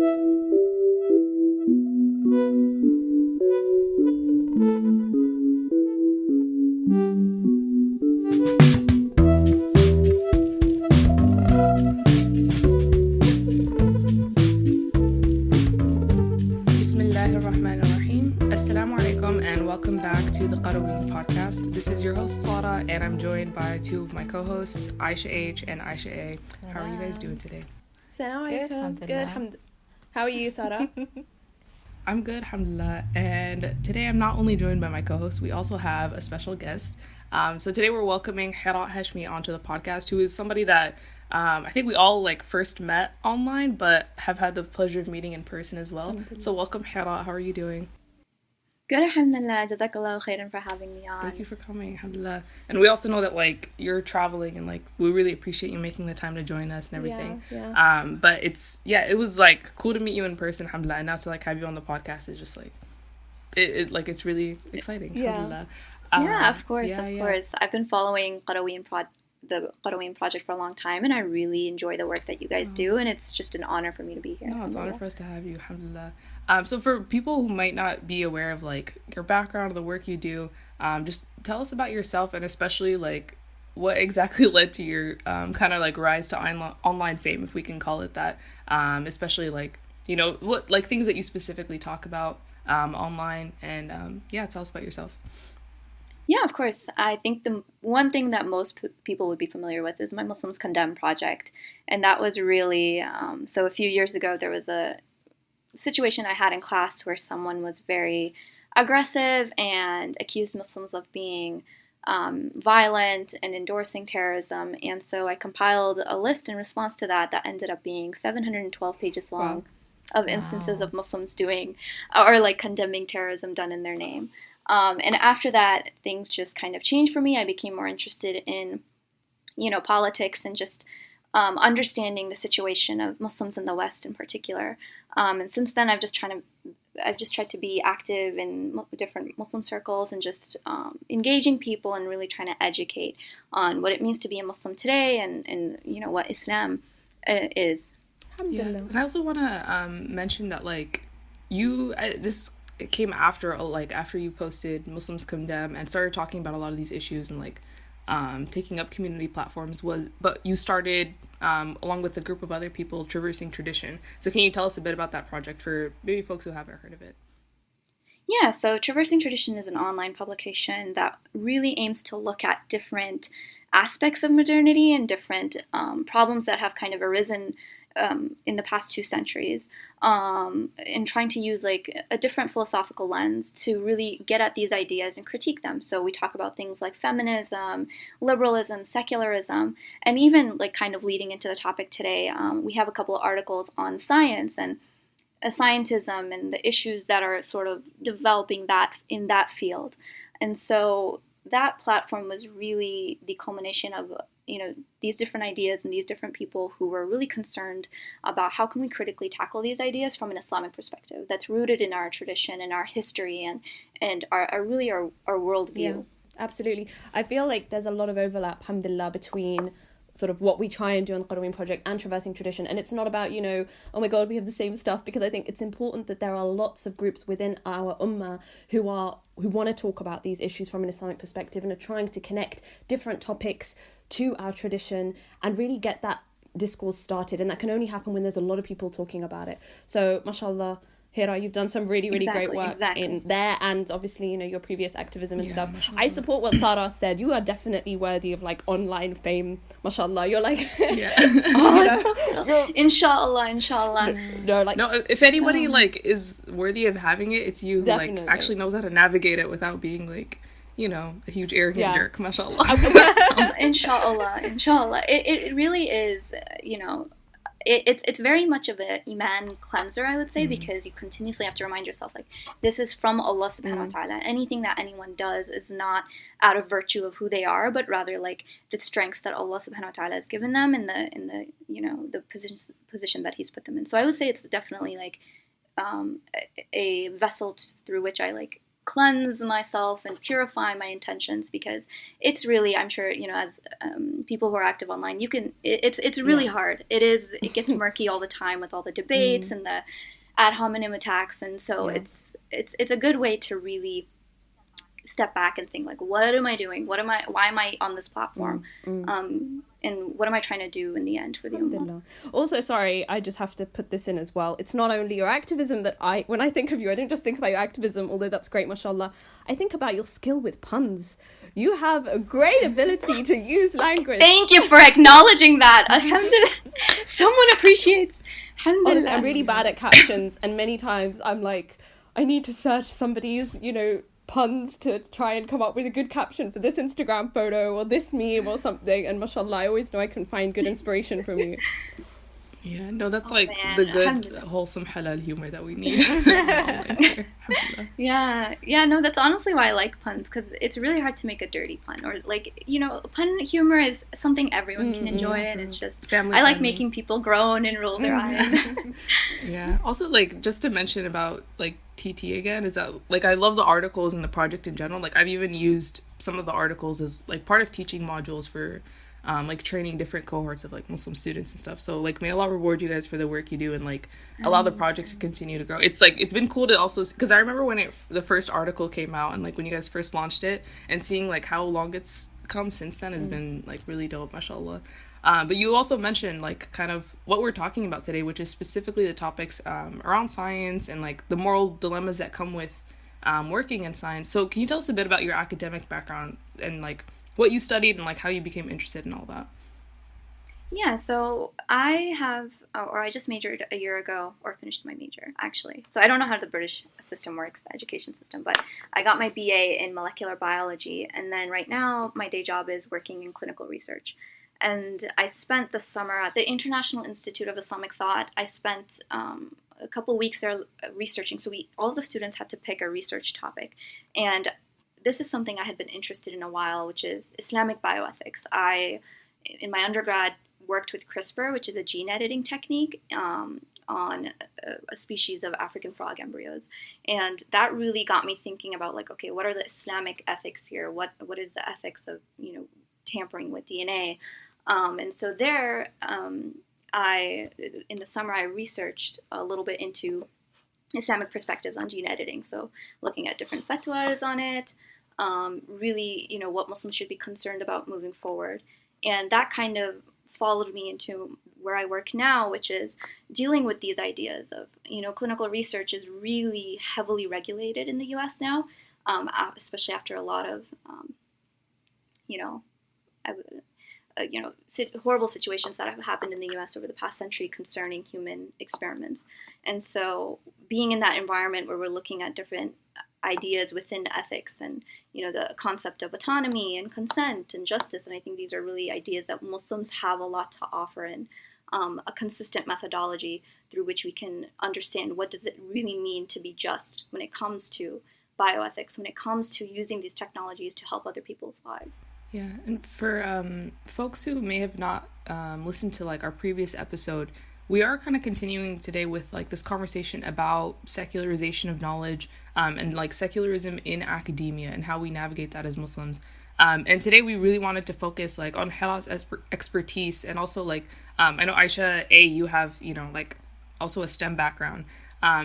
Assalamu alaikum and welcome back to the Qarawiyyin Podcast. This is your host Sara and I'm joined by two of my co-hosts, Aisha H and Aisha A. How are you guys doing today? Good. How are you, Sara? I'm good, alhamdulillah. And today I'm not only joined by my co-host, we also have a special guest. So today we're welcoming Heraa Hashmi onto the podcast, who is somebody that I think we all first met online, but have had the pleasure of meeting in person as well. So welcome, Heraa. How are you doing? Good, alhamdulillah. Jazakallahu khairan for having me on. Thank you for coming, alhamdulillah. And we also know that you're traveling and we really appreciate you making the time to join us and everything. Yeah. But it was cool to meet you in person, alhamdulillah, and now to have you on the podcast is just it's really exciting, alhamdulillah. Yeah, of course. I've been following the Qarawiyyin Project for a long time, and I really enjoy the work that you guys do, and it's just an honor for me to be here. No, it's an honor for us to have you, alhamdulillah. So for people who might not be aware of your background or the work you do, just tell us about yourself, and especially what exactly led to your rise to online fame, if we can call it that. Especially what things that you specifically talk about online, and tell us about yourself. Yeah, of course. I think the one thing that most people would be familiar with is my Muslims Condemn project, and that was really so a few years ago there was a situation I had in class where someone was very aggressive and accused Muslims of being violent and endorsing terrorism, and so I compiled a list in response to that ended up being 712 pages long of instances of Muslims doing or condemning terrorism done in their name. And after that, things just kind of changed for me. I became more interested in, politics and just understanding the situation of Muslims in the West in particular. And since then, I've just tried to be active in different Muslim circles and just engaging people and really trying to educate on what it means to be a Muslim today and what Islam is. Yeah. And I also want to mention that this came after after you posted Muslims Condemn and started talking about a lot of these issues and taking up community platforms but you started along with a group of other people Traversing Tradition. So can you tell us a bit about that project for maybe folks who haven't heard of it? Yeah, so Traversing Tradition is an online publication that really aims to look at different aspects of modernity and different problems that have kind of arisen in the past 2 centuries, and trying to use a different philosophical lens to really get at these ideas and critique them. So we talk about things like feminism, liberalism, secularism, and even kind of leading into the topic today, we have a couple of articles on science and scientism and the issues that are sort of developing that in that field. And so that platform was really the culmination of these different ideas and these different people who were really concerned about how can we critically tackle these ideas from an Islamic perspective that's rooted in our tradition and our history and our worldview. Yeah, absolutely. I feel like there's a lot of overlap, alhamdulillah, between sort of what we try and do on the Qarawiyyin Project and Traversing Tradition. And it's not about, oh my God, we have the same stuff, because I think it's important that there are lots of groups within our ummah who want to talk about these issues from an Islamic perspective and are trying to connect different topics to our tradition and really get that discourse started. And that can only happen when there's a lot of people talking about it. So, mashallah, Heraa, you've done some really, really great work in there, and obviously, your previous activism and stuff. Mashallah. I support what Sara said. You are definitely worthy of online fame. Mashallah, you're Inshallah. No, if anybody is worthy of having it, it's you who actually knows how to navigate it without being a huge arrogant jerk, mashallah. Inshallah. It really is, it's very much of an iman cleanser, I would say, because you continuously have to remind yourself, this is from Allah subhanahu wa ta'ala. Anything that anyone does is not out of virtue of who they are, but rather the strengths that Allah subhanahu wa ta'ala has given them in the position that He's put them in. So I would say it's definitely a vessel through which I cleanse myself and purify my intentions, because it's really, I'm sure, as people who are active online, it's really hard. It gets murky all the time with all the debates and the ad hominem attacks, and so it's a good way to really step back and think, like, what am I doing? Why am I on this platform? And what am I trying to do in the end for the Ummah? Also, sorry, I just have to put this in as well. It's not only your activism that when I think of you, I don't just think about your activism, although that's great, mashallah. I think about your skill with puns. You have a great ability to use language. Thank you for acknowledging that. Alhamdulillah. Someone appreciates. Alhamdulillah. Honestly, I'm really bad at captions, and many times I'm like, I need to search somebody's, puns to try and come up with a good caption for this Instagram photo or this meme or something, and mashallah, I always know I can find good inspiration from you. Yeah, no, that's the good, wholesome halal humor that we need. No, that's honestly why I like puns, because it's really hard to make a dirty pun, or pun humor is something everyone can enjoy, and it's just family I like friendly. Making people groan and roll their eyes. Yeah, also, just to mention about TT again, is that I love the articles and the project in general. I've even used some of the articles as part of teaching modules for training different cohorts of Muslim students and stuff. So may Allah reward you guys for the work you do, and allow the projects to continue to grow. It's it's been cool to also, because I remember when the first article came out, and when you guys first launched it, and seeing how long it's come since then has been really dope, mashallah. But you also mentioned kind of what we're talking about today, which is specifically the topics around science and the moral dilemmas that come with working in science. So can you tell us a bit about your academic background and what you studied and how you became interested in all that? Yeah, so I just majored a year ago, or finished my major, actually. So I don't know how the British system works, the education system, but I got my BA in molecular biology, and then right now my day job is working in clinical research. And I spent the summer at the International Institute of Islamic Thought. I spent a couple weeks there researching. So all the students had to pick a research topic. And this is something I had been interested in a while, which is Islamic bioethics. I, in my undergrad, worked with CRISPR, which is a gene editing technique, on a species of African frog embryos. And that really got me thinking about okay, what are the Islamic ethics here? What is the ethics of, tampering with DNA? And so there, in the summer, I researched a little bit into Islamic perspectives on gene editing. So looking at different fatwas on it, really, what Muslims should be concerned about moving forward. And that kind of followed me into where I work now, which is dealing with these ideas of, clinical research is really heavily regulated in the U.S. now, especially after a lot of, horrible situations that have happened in the U.S. over the past century concerning human experiments. And so being in that environment where we're looking at different ideas within ethics and, the concept of autonomy and consent and justice, and I think these are really ideas that Muslims have a lot to offer in, a consistent methodology through which we can understand what does it really mean to be just when it comes to bioethics, when it comes to using these technologies to help other people's lives. Yeah, and for folks who may have not listened to our previous episode, we are kind of continuing today with this conversation about secularization of knowledge and secularism in academia and how we navigate that as Muslims. And today we really wanted to focus on Heraa's expertise, and also I know Aisha, you have also a STEM background.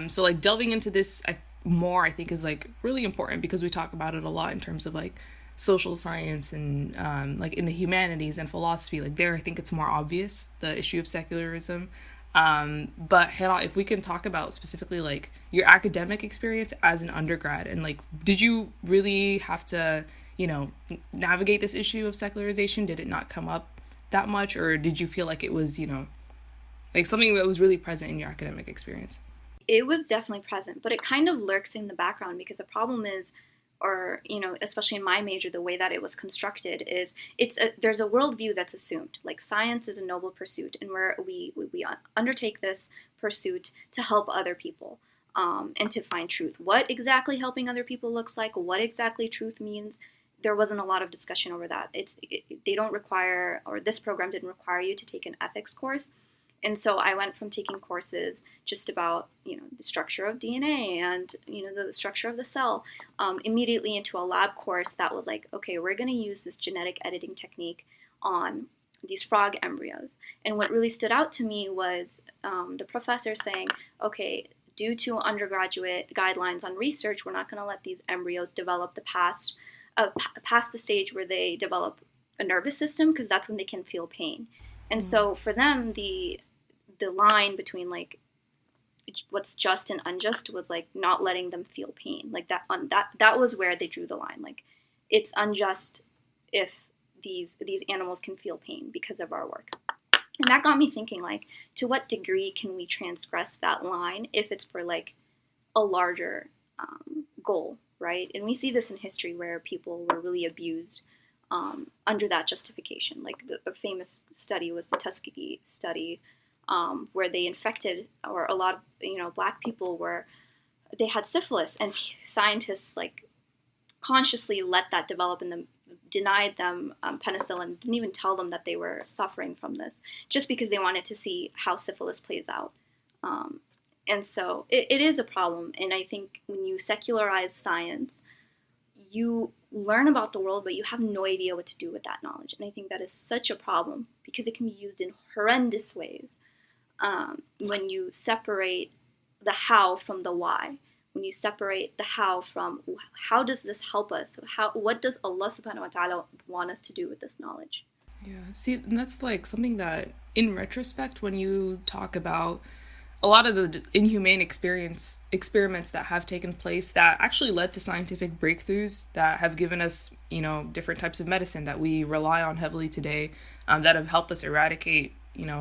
So delving into this more, I think, is really important, because we talk about it a lot in terms of social science and in the humanities and philosophy. There, I think it's more obvious, the issue of secularism. But Heraa, if we can talk about specifically your academic experience as an undergrad, and did you really have to navigate this issue of secularization? Did it not come up that much, or did you feel it was something that was really present in your academic experience? It was definitely present, but it kind of lurks in the background, because the problem is, or especially in my major, the way that it was constructed is there's a worldview that's assumed. Science is a noble pursuit, and we undertake this pursuit to help other people, and to find truth. What exactly helping other people looks like, what exactly truth means, there wasn't a lot of discussion over that. They don't require, or this program didn't require you to take an ethics course. And so I went from taking courses just about, the structure of DNA and, the structure of the cell, immediately into a lab course that was like, okay, we're going to use this genetic editing technique on these frog embryos. And what really stood out to me was the professor saying, okay, due to undergraduate guidelines on research, we're not going to let these embryos develop past the stage where they develop a nervous system, because that's when they can feel pain. And so for them, the line between like what's just and unjust was like not letting them feel pain. Like that was where they drew the line. Like, it's unjust if these animals can feel pain because of our work. And that got me thinking, like, to what degree can we transgress that line if it's for like a larger goal, right? And we see this in history where people were really abused under that justification. Like a famous study was the Tuskegee study, where they infected, or a lot of black people they had syphilis, and scientists like consciously let that develop in them, denied them penicillin, didn't even tell them that they were suffering from this, just because they wanted to see how syphilis plays out. And so it is a problem. And I think when you secularize science, you learn about the world, but you have no idea what to do with that knowledge. And I think that is such a problem, because it can be used in horrendous ways. When you separate the how from the why, when you separate the how from how does this help us? What does Allah subhanahu wa ta'ala want us to do with this knowledge? Yeah, see, and that's like something that in retrospect, when you talk about a lot of the inhumane experiments that have taken place that actually led to scientific breakthroughs that have given us, different types of medicine that we rely on heavily today, that have helped us eradicate,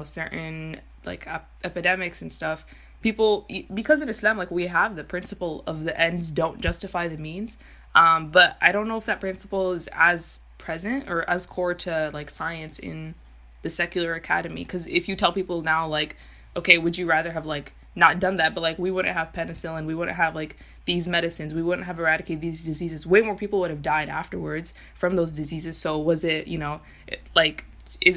certain like epidemics and stuff. People, because in Islam, like, we have the principle of the ends don't justify the means, but I don't know if that principle is as present or as core to like science in the secular academy. Because if you tell people now, like, okay, would you rather have like not done that, but like we wouldn't have penicillin, we wouldn't have like these medicines, we wouldn't have eradicated these diseases, way more people would have died afterwards from those diseases. So was it,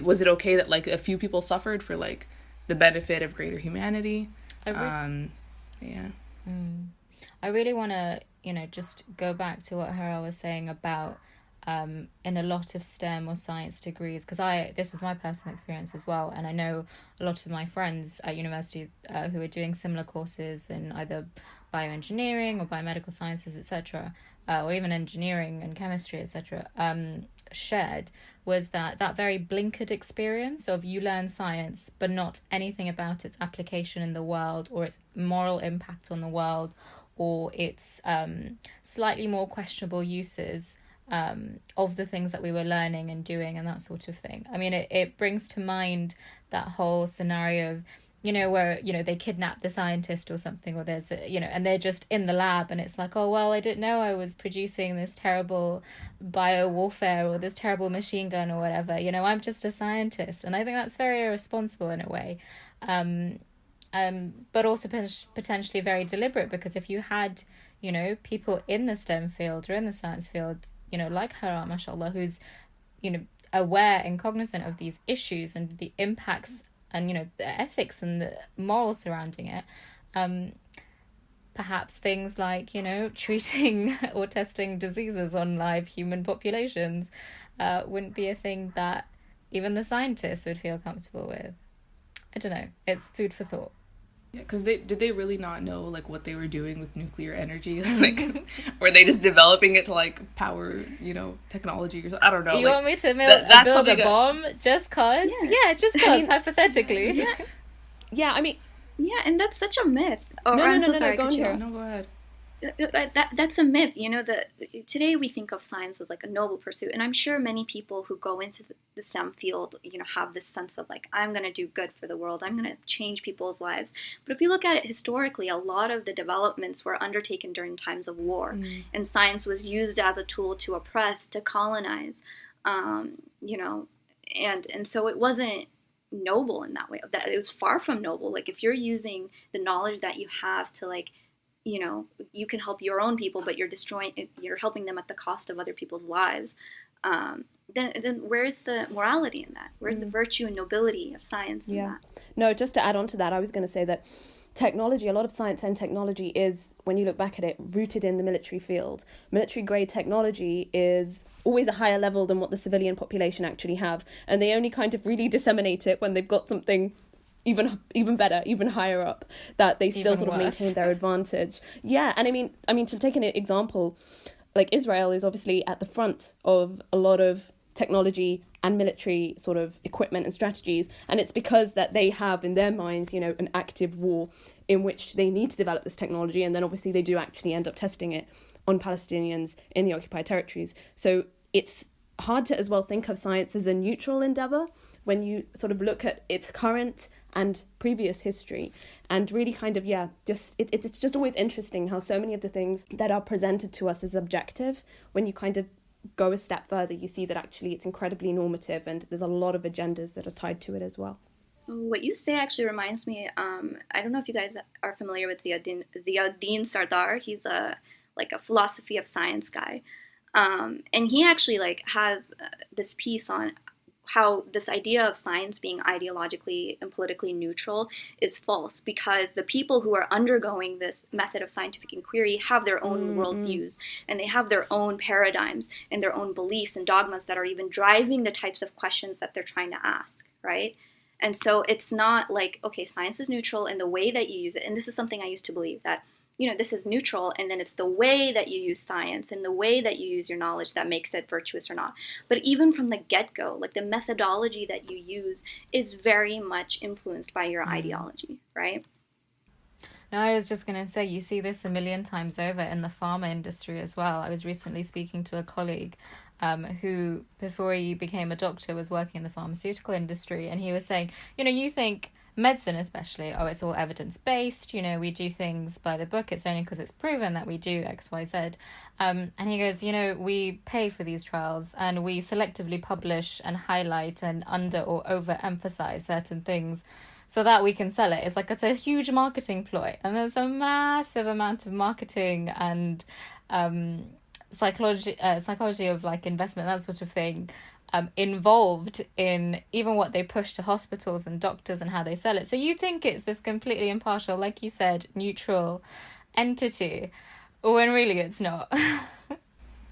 was it okay that like a few people suffered for like the benefit of greater humanity? Yeah. I really want to, just go back to what Heraa was saying about in a lot of STEM or science degrees, because this was my personal experience as well, and I know a lot of my friends at university who are doing similar courses in either bioengineering or biomedical sciences, etc., or even engineering and chemistry, etc., shared was that very blinkered experience of you learn science but not anything about its application in the world, or its moral impact on the world, or its slightly more questionable uses of the things that we were learning and doing and that sort of thing. I mean, it brings to mind that whole scenario of, where, they kidnap the scientist or something, or there's, and they're just in the lab and it's like, oh, well, I didn't know I was producing this terrible bio-warfare or this terrible machine gun or whatever. I'm just a scientist. And I think that's very irresponsible in a way. But also potentially very deliberate, because if you had, people in the STEM field or in the science field, like Heraa, mashallah, who's, aware and cognizant of these issues and the impacts and, the ethics and the morals surrounding it, perhaps things like, treating or testing diseases on live human populations wouldn't be a thing that even the scientists would feel comfortable with. I don't know. It's food for thought. Yeah, because did they really not know like what they were doing with nuclear energy? Like, were they just developing it to like power, technology or something? I don't know. You want me to build a bomb just cause? Yeah, just cause, hypothetically. Yeah, I mean... Yeah, and that's such a myth. Oh, no, I'm so no, sorry. go on here. No, go ahead. That's a myth. Today we think of science as like a noble pursuit, and I'm sure many people who go into the STEM field, have this sense of like, I'm going to do good for the world, I'm going to change people's lives. But if you look at it historically, a lot of the developments were undertaken during times of war, and science was used as a tool to oppress, to colonize, and so it wasn't noble in that way. That it was far from noble. Like, if you're using the knowledge that you have to like, you can help your own people, but you're helping them at the cost of other people's lives. then where's the morality in that? Where's the virtue and nobility of science in that? No, just to add on to that, I was going to say that technology, a lot of science and technology is, when you look back at it, rooted in the military field. Military grade technology is always a higher level than what the civilian population actually have, and they only kind of really disseminate it when they've got something even better, even higher up, that they still sort of maintain their advantage. Yeah, and I mean to take an example, like Israel is obviously at the front of a lot of technology and military sort of equipment and strategies, and it's because that they have in their minds, you know, an active war in which they need to develop this technology, and then obviously they do actually end up testing it on Palestinians in the occupied territories. So it's hard to as well think of science as a neutral endeavor when you sort of look at its current and previous history, and really kind of it's just always interesting how so many of the things that are presented to us as objective, when you kind of go a step further, you see that actually it's incredibly normative, and there's a lot of agendas that are tied to it as well. What you say actually reminds me, I don't know if you guys are familiar with Ziauddin Sardar. He's a philosophy of science guy. And he actually has this piece on how this idea of science being ideologically and politically neutral is false, because the people who are undergoing this method of scientific inquiry have their own worldviews, and they have their own paradigms and their own beliefs and dogmas that are even driving the types of questions that they're trying to ask, right? And so it's not like, okay, science is neutral in the way that you use it. And this is something I used to believe, that, you know, this is neutral, and then it's the way that you use science and the way that you use your knowledge that makes it virtuous or not. But even from the get-go, like the methodology that you use is very much influenced by your ideology, right? No, I was just going to say, you see this a million times over in the pharma industry as well. I was recently speaking to a colleague who, before he became a doctor, was working in the pharmaceutical industry, and he was saying, you know, you think medicine especially, oh, it's all evidence-based, you know, we do things by the book, it's only because it's proven that we do X, Y, Z. And he goes, you know, we pay for these trials, and we selectively publish and highlight and under or overemphasize certain things so that we can sell it. It's like, it's a huge marketing ploy, and there's a massive amount of marketing and psychology of like investment, that sort of thing, involved in even what they push to hospitals and doctors and how they sell it. So you think it's this completely impartial, like you said, neutral entity, when really it's not.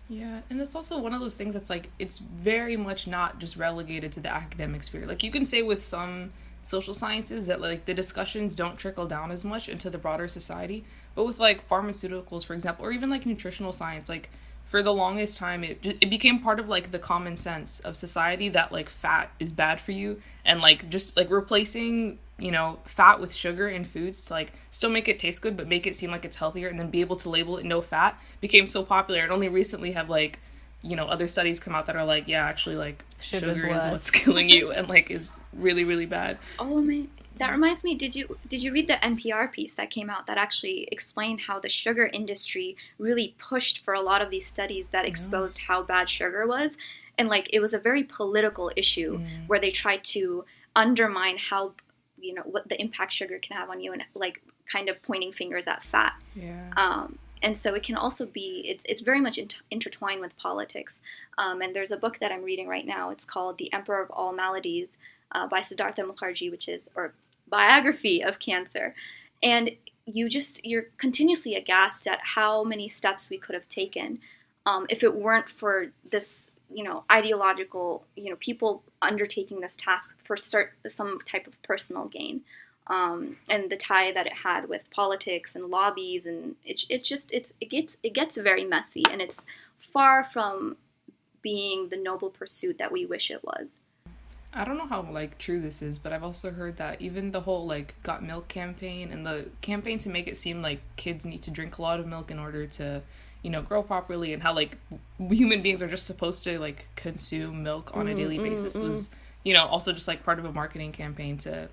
Yeah, and it's also one of those things that's like, it's very much not just relegated to the academic sphere. Like, you can say with some social sciences that like the discussions don't trickle down as much into the broader society, but with like pharmaceuticals, for example, or even like nutritional science, like for the longest time it became part of like the common sense of society that like fat is bad for you, and like just like replacing, you know, fat with sugar in foods to like still make it taste good but make it seem like it's healthier, and then be able to label it no fat, became so popular. And only recently have like, you know, other studies come out that are like, yeah, actually like sugar is what's killing you and like is really, really bad. Oh man, that reminds me, did you read the NPR piece that came out that actually explained how the sugar industry really pushed for a lot of these studies that exposed how bad sugar was? And like, it was a very political issue where they tried to undermine how, you know, what the impact sugar can have on you, and like kind of pointing fingers at fat. And so it can also be, it's very much intertwined with politics. And there's a book that I'm reading right now. It's called The Emperor of All Maladies by Siddhartha Mukherjee, or biography of cancer. And you're continuously aghast at how many steps we could have taken if it weren't for this, you know, ideological, you know, people undertaking this task for some type of personal gain. And the tie that it had with politics and lobbies, and it gets very messy, and it's far from being the noble pursuit that we wish it was. I don't know how like true this is, but I've also heard that even the whole like Got Milk campaign and the campaign to make it seem like kids need to drink a lot of milk in order to, you know, grow properly, and how like human beings are just supposed to like consume milk on a daily basis was, you know, also just like part of a marketing campaign to,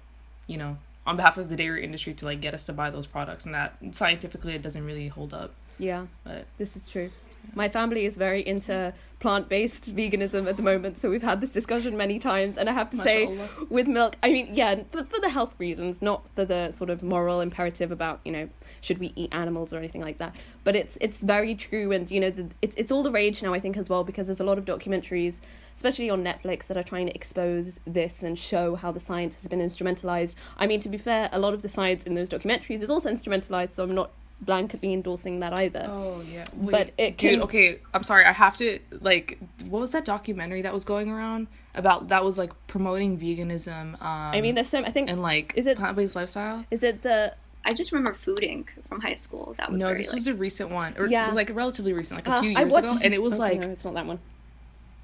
you know, on behalf of the dairy industry to like get us to buy those products, and that scientifically it doesn't really hold up. Yeah, but this is true. My family is very into plant-based veganism at the moment, so we've had this discussion many times, and I have to say, with milk, I mean, yeah, for the health reasons, not for the sort of moral imperative about, you know, should we eat animals or anything like that, but it's very true, and, you know, it's all the rage now, I think, as well, because there's a lot of documentaries, especially on Netflix, that are trying to expose this and show how the science has been instrumentalized. I mean, to be fair, a lot of the science in those documentaries is also instrumentalized, so I'm not blanketly endorsing that either. Oh yeah. Wait, but it dude, okay, I'm sorry, I have to, like, what was that documentary that was going around about that was like promoting veganism? I mean, there's so, I think, and like, is it plant-based lifestyle? Is it the? I just remember Food Inc. from high school. That was no, very, this like, was a recent one, or yeah, it was like relatively recent, like a few years ago, and it was okay, like, no, it's not that one.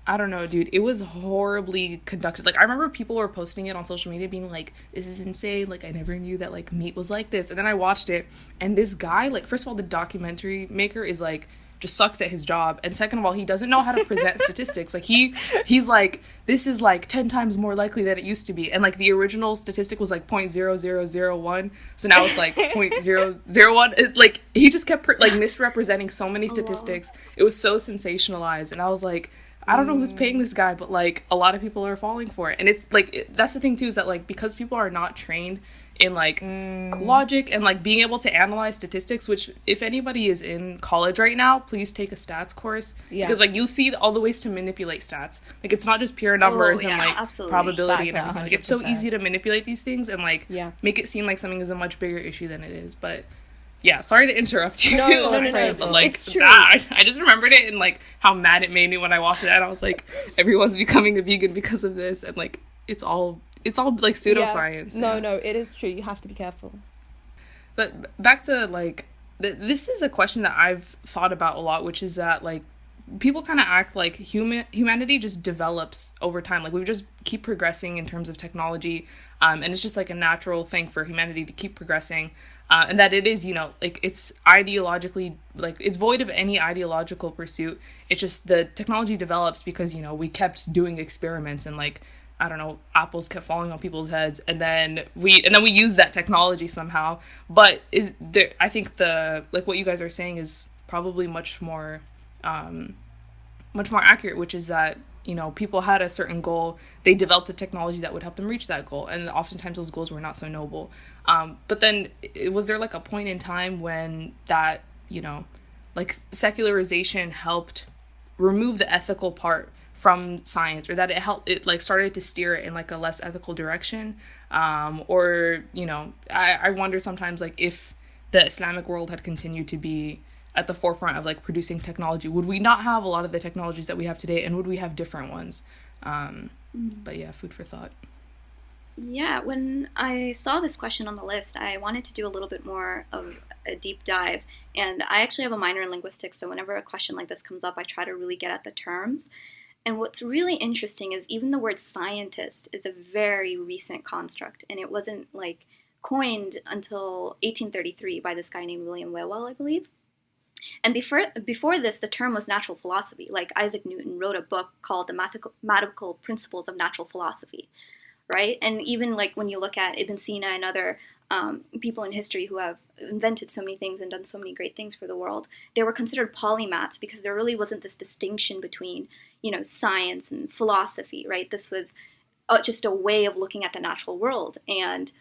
I don't know, dude. It was horribly conducted. Like, I remember people were posting it on social media being like, this is insane. Like, I never knew that, like, meat was like this. And then I watched it, and this guy, like, first of all, the documentary maker is, like, just sucks at his job. And second of all, he doesn't know how to present statistics. Like, he's like, this is, like, 10 times more likely than it used to be. And, like, the original statistic was, like, 0.0001. So now it's, like, 0.001. Like, he just kept, misrepresenting so many statistics. It was so sensationalized. And I was like, I don't know who's paying this guy, but, like, a lot of people are falling for it. And it's, like, that's the thing, too, is that, like, because people are not trained in, like, logic and, like, being able to analyze statistics, which, if anybody is in college right now, please take a stats course. Yeah. Because, like, you'll see all the ways to manipulate stats. Like, it's not just pure numbers and, like, absolutely. Probability and everything. Like, it's so easy to manipulate these things and, like, make it seem like something is a much bigger issue than it is. But yeah, sorry to interrupt you. No. But, like, it's true. I just remembered it and, like, how mad it made me when I watched it. And I was like, everyone's becoming a vegan because of this. And, like, it's all like pseudoscience. Yeah. No, it is true. You have to be careful. But back to, like, this is a question that I've thought about a lot, which is that, like, people kind of act like humanity just develops over time. Like, we just keep progressing in terms of technology. And it's just, like, a natural thing for humanity to keep progressing. And that it is, you know, like, it's ideologically, like, it's void of any ideological pursuit. It's just the technology develops because, you know, we kept doing experiments and, like, I don't know, apples kept falling on people's heads, and then we use that technology somehow. But I think like, what you guys are saying is probably much more accurate, which is that, you know, people had a certain goal, they developed a technology that would help them reach that goal, and oftentimes those goals were not so noble. But then, was there, like, a point in time when that, you know, like, secularization helped remove the ethical part from science, or that it like started to steer it in, like, a less ethical direction? Or, you know, I wonder sometimes, like, if the Islamic world had continued to be at the forefront of, like, producing technology, would we not have a lot of the technologies that we have today, and would we have different ones? But yeah, food for thought. Yeah, when I saw this question on the list, I wanted to do a little bit more of a deep dive, and I actually have a minor in linguistics, so whenever a question like this comes up, I try to really get at the terms. And what's really interesting is even the word scientist is a very recent construct, and it wasn't, like, coined until 1833 by this guy named William Whewell, I believe. And before this, the term was natural philosophy. Like, Isaac Newton wrote a book called The Mathematical Principles of Natural Philosophy, right? And even, like, when you look at Ibn Sina and other people in history who have invented so many things and done so many great things for the world, they were considered polymaths because there really wasn't this distinction between, you know, science and philosophy, right? This was just a way of looking at the natural world. And,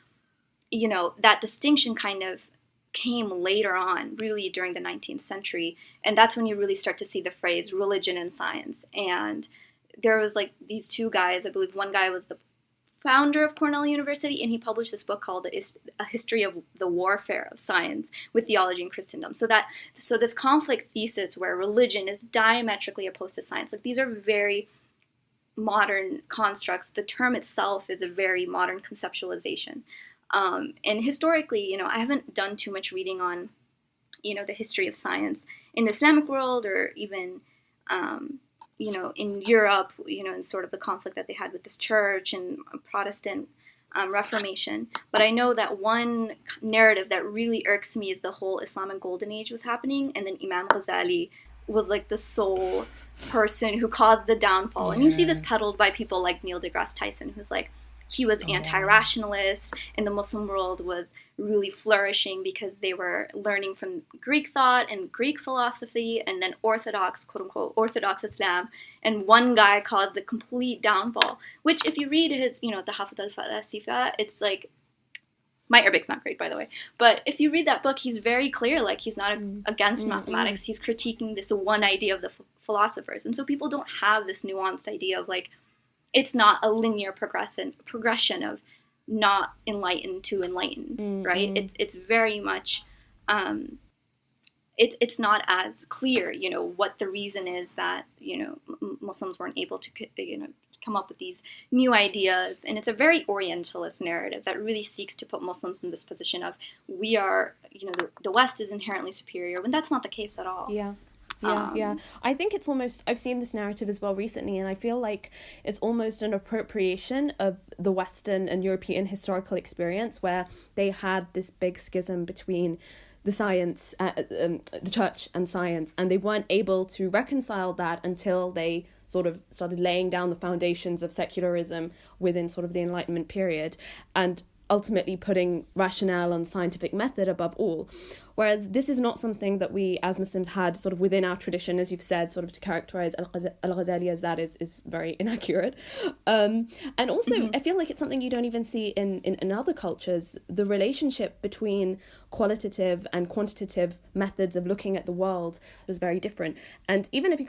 you know, that distinction kind of came later on, really during the 19th century. And that's when you really start to see the phrase religion and science. And there was, like, these two guys, I believe one guy was the founder of Cornell University, and he published this book called A History of the Warfare of Science with Theology and Christendom. So this conflict thesis where religion is diametrically opposed to science, like, these are very modern constructs. The term itself is a very modern conceptualization. And historically, you know, I haven't done too much reading on, you know, the history of science in the Islamic world, or even, you know, in Europe, you know, and sort of the conflict that they had with this church and Protestant Reformation. But I know that one narrative that really irks me is the whole Islamic Golden Age was happening, and then Imam Ghazali was, like, the sole person who caused the downfall. Yeah. And you see this peddled by people like Neil deGrasse Tyson, who's like, he was anti-rationalist, and the Muslim world was really flourishing because they were learning from Greek thought and Greek philosophy, and then Orthodox, quote-unquote, Orthodox Islam, and one guy called the complete downfall, which if you read his, Tahafut al-Falasifa, it's like, my Arabic's not great, by the way, but if you read that book, he's very clear, like, he's not against mathematics, he's critiquing this one idea of the philosophers, and so people don't have this nuanced idea of, like, it's not a linear progression of not enlightened to enlightened, right? It's very much, it's not as clear, what the reason is that, Muslims weren't able to, come up with these new ideas. And it's a very Orientalist narrative that really seeks to put Muslims in this position of, we are, the West is inherently superior, when that's not the case at all. Yeah. I think it's almost, I've seen this narrative as well recently, and I feel like it's almost an appropriation of the Western and European historical experience, where they had this big schism between the science, the church and science, and they weren't able to reconcile that until they sort of started laying down the foundations of secularism within sort of the Enlightenment period, and ultimately putting rationale and scientific method above all. Whereas this is not something that we as Muslims had sort of within our tradition, as you've said, sort of to characterize Al-Ghazali as that is very inaccurate. And also, I feel like it's something you don't even see in other cultures. The relationship between qualitative and quantitative methods of looking at the world is very different. And even if you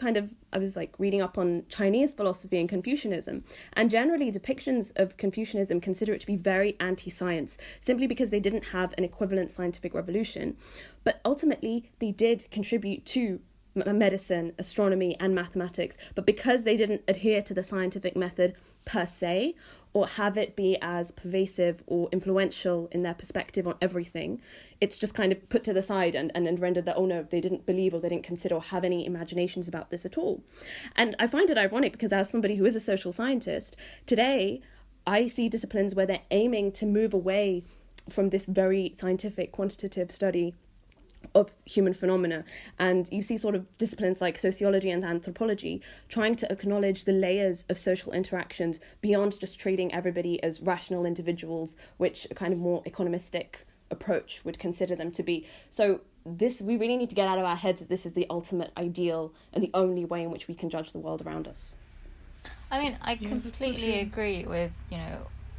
I was like reading up on Chinese philosophy and Confucianism, and generally depictions of Confucianism consider it to be very anti-science, simply because they didn't have an equivalent scientific revolution. But ultimately, they did contribute to medicine, astronomy, and mathematics. But because they didn't adhere to the scientific method per se, or have it be as pervasive or influential in their perspective on everything, it's just kind of put to the side and rendered that, oh no, they didn't believe or they didn't consider or have any imaginations about this at all. And I find it ironic because as somebody who is a social scientist, today I see disciplines where they're aiming to move away from this very scientific, quantitative study of human phenomena. And you see sort of disciplines like sociology and anthropology trying to acknowledge the layers of social interactions beyond just treating everybody as rational individuals, which a kind of more economistic approach would consider them to be. So we really need to get out of our heads that this is the ultimate ideal and the only way in which we can judge the world around us. I mean, I completely agree with,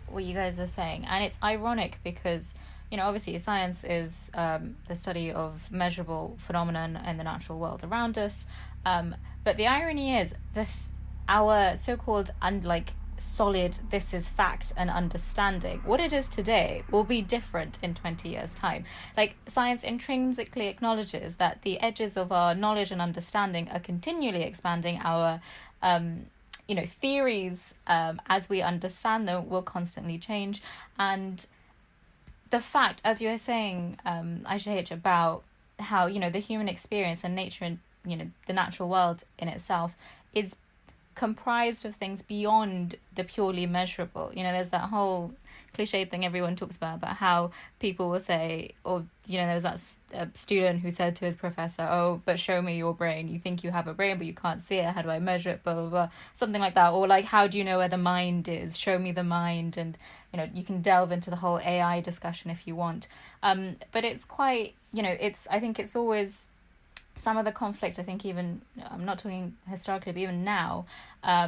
what you guys are saying. And it's ironic because, obviously science is the study of measurable phenomenon in the natural world around us. But the irony is our so-called solid, this is fact and understanding, what it is today will be different in 20 years' time. Like, science intrinsically acknowledges that the edges of our knowledge and understanding are continually expanding. Our theories, as we understand them, will constantly change. And the fact, as you were saying, Aisha, about how, the human experience and nature and, the natural world in itself is comprised of things beyond the purely measurable. There's that whole cliche thing everyone talks about how people will say, or, there was that student who said to his professor, oh, but show me your brain. You think you have a brain, but you can't see it. How do I measure it? Blah, blah, blah. Something like that. Or like, how do you know where the mind is? Show me the mind. And, you can delve into the whole AI discussion if you want. But it's quite, I think it's always some of the conflict, I think even, I'm not talking historically, but even now,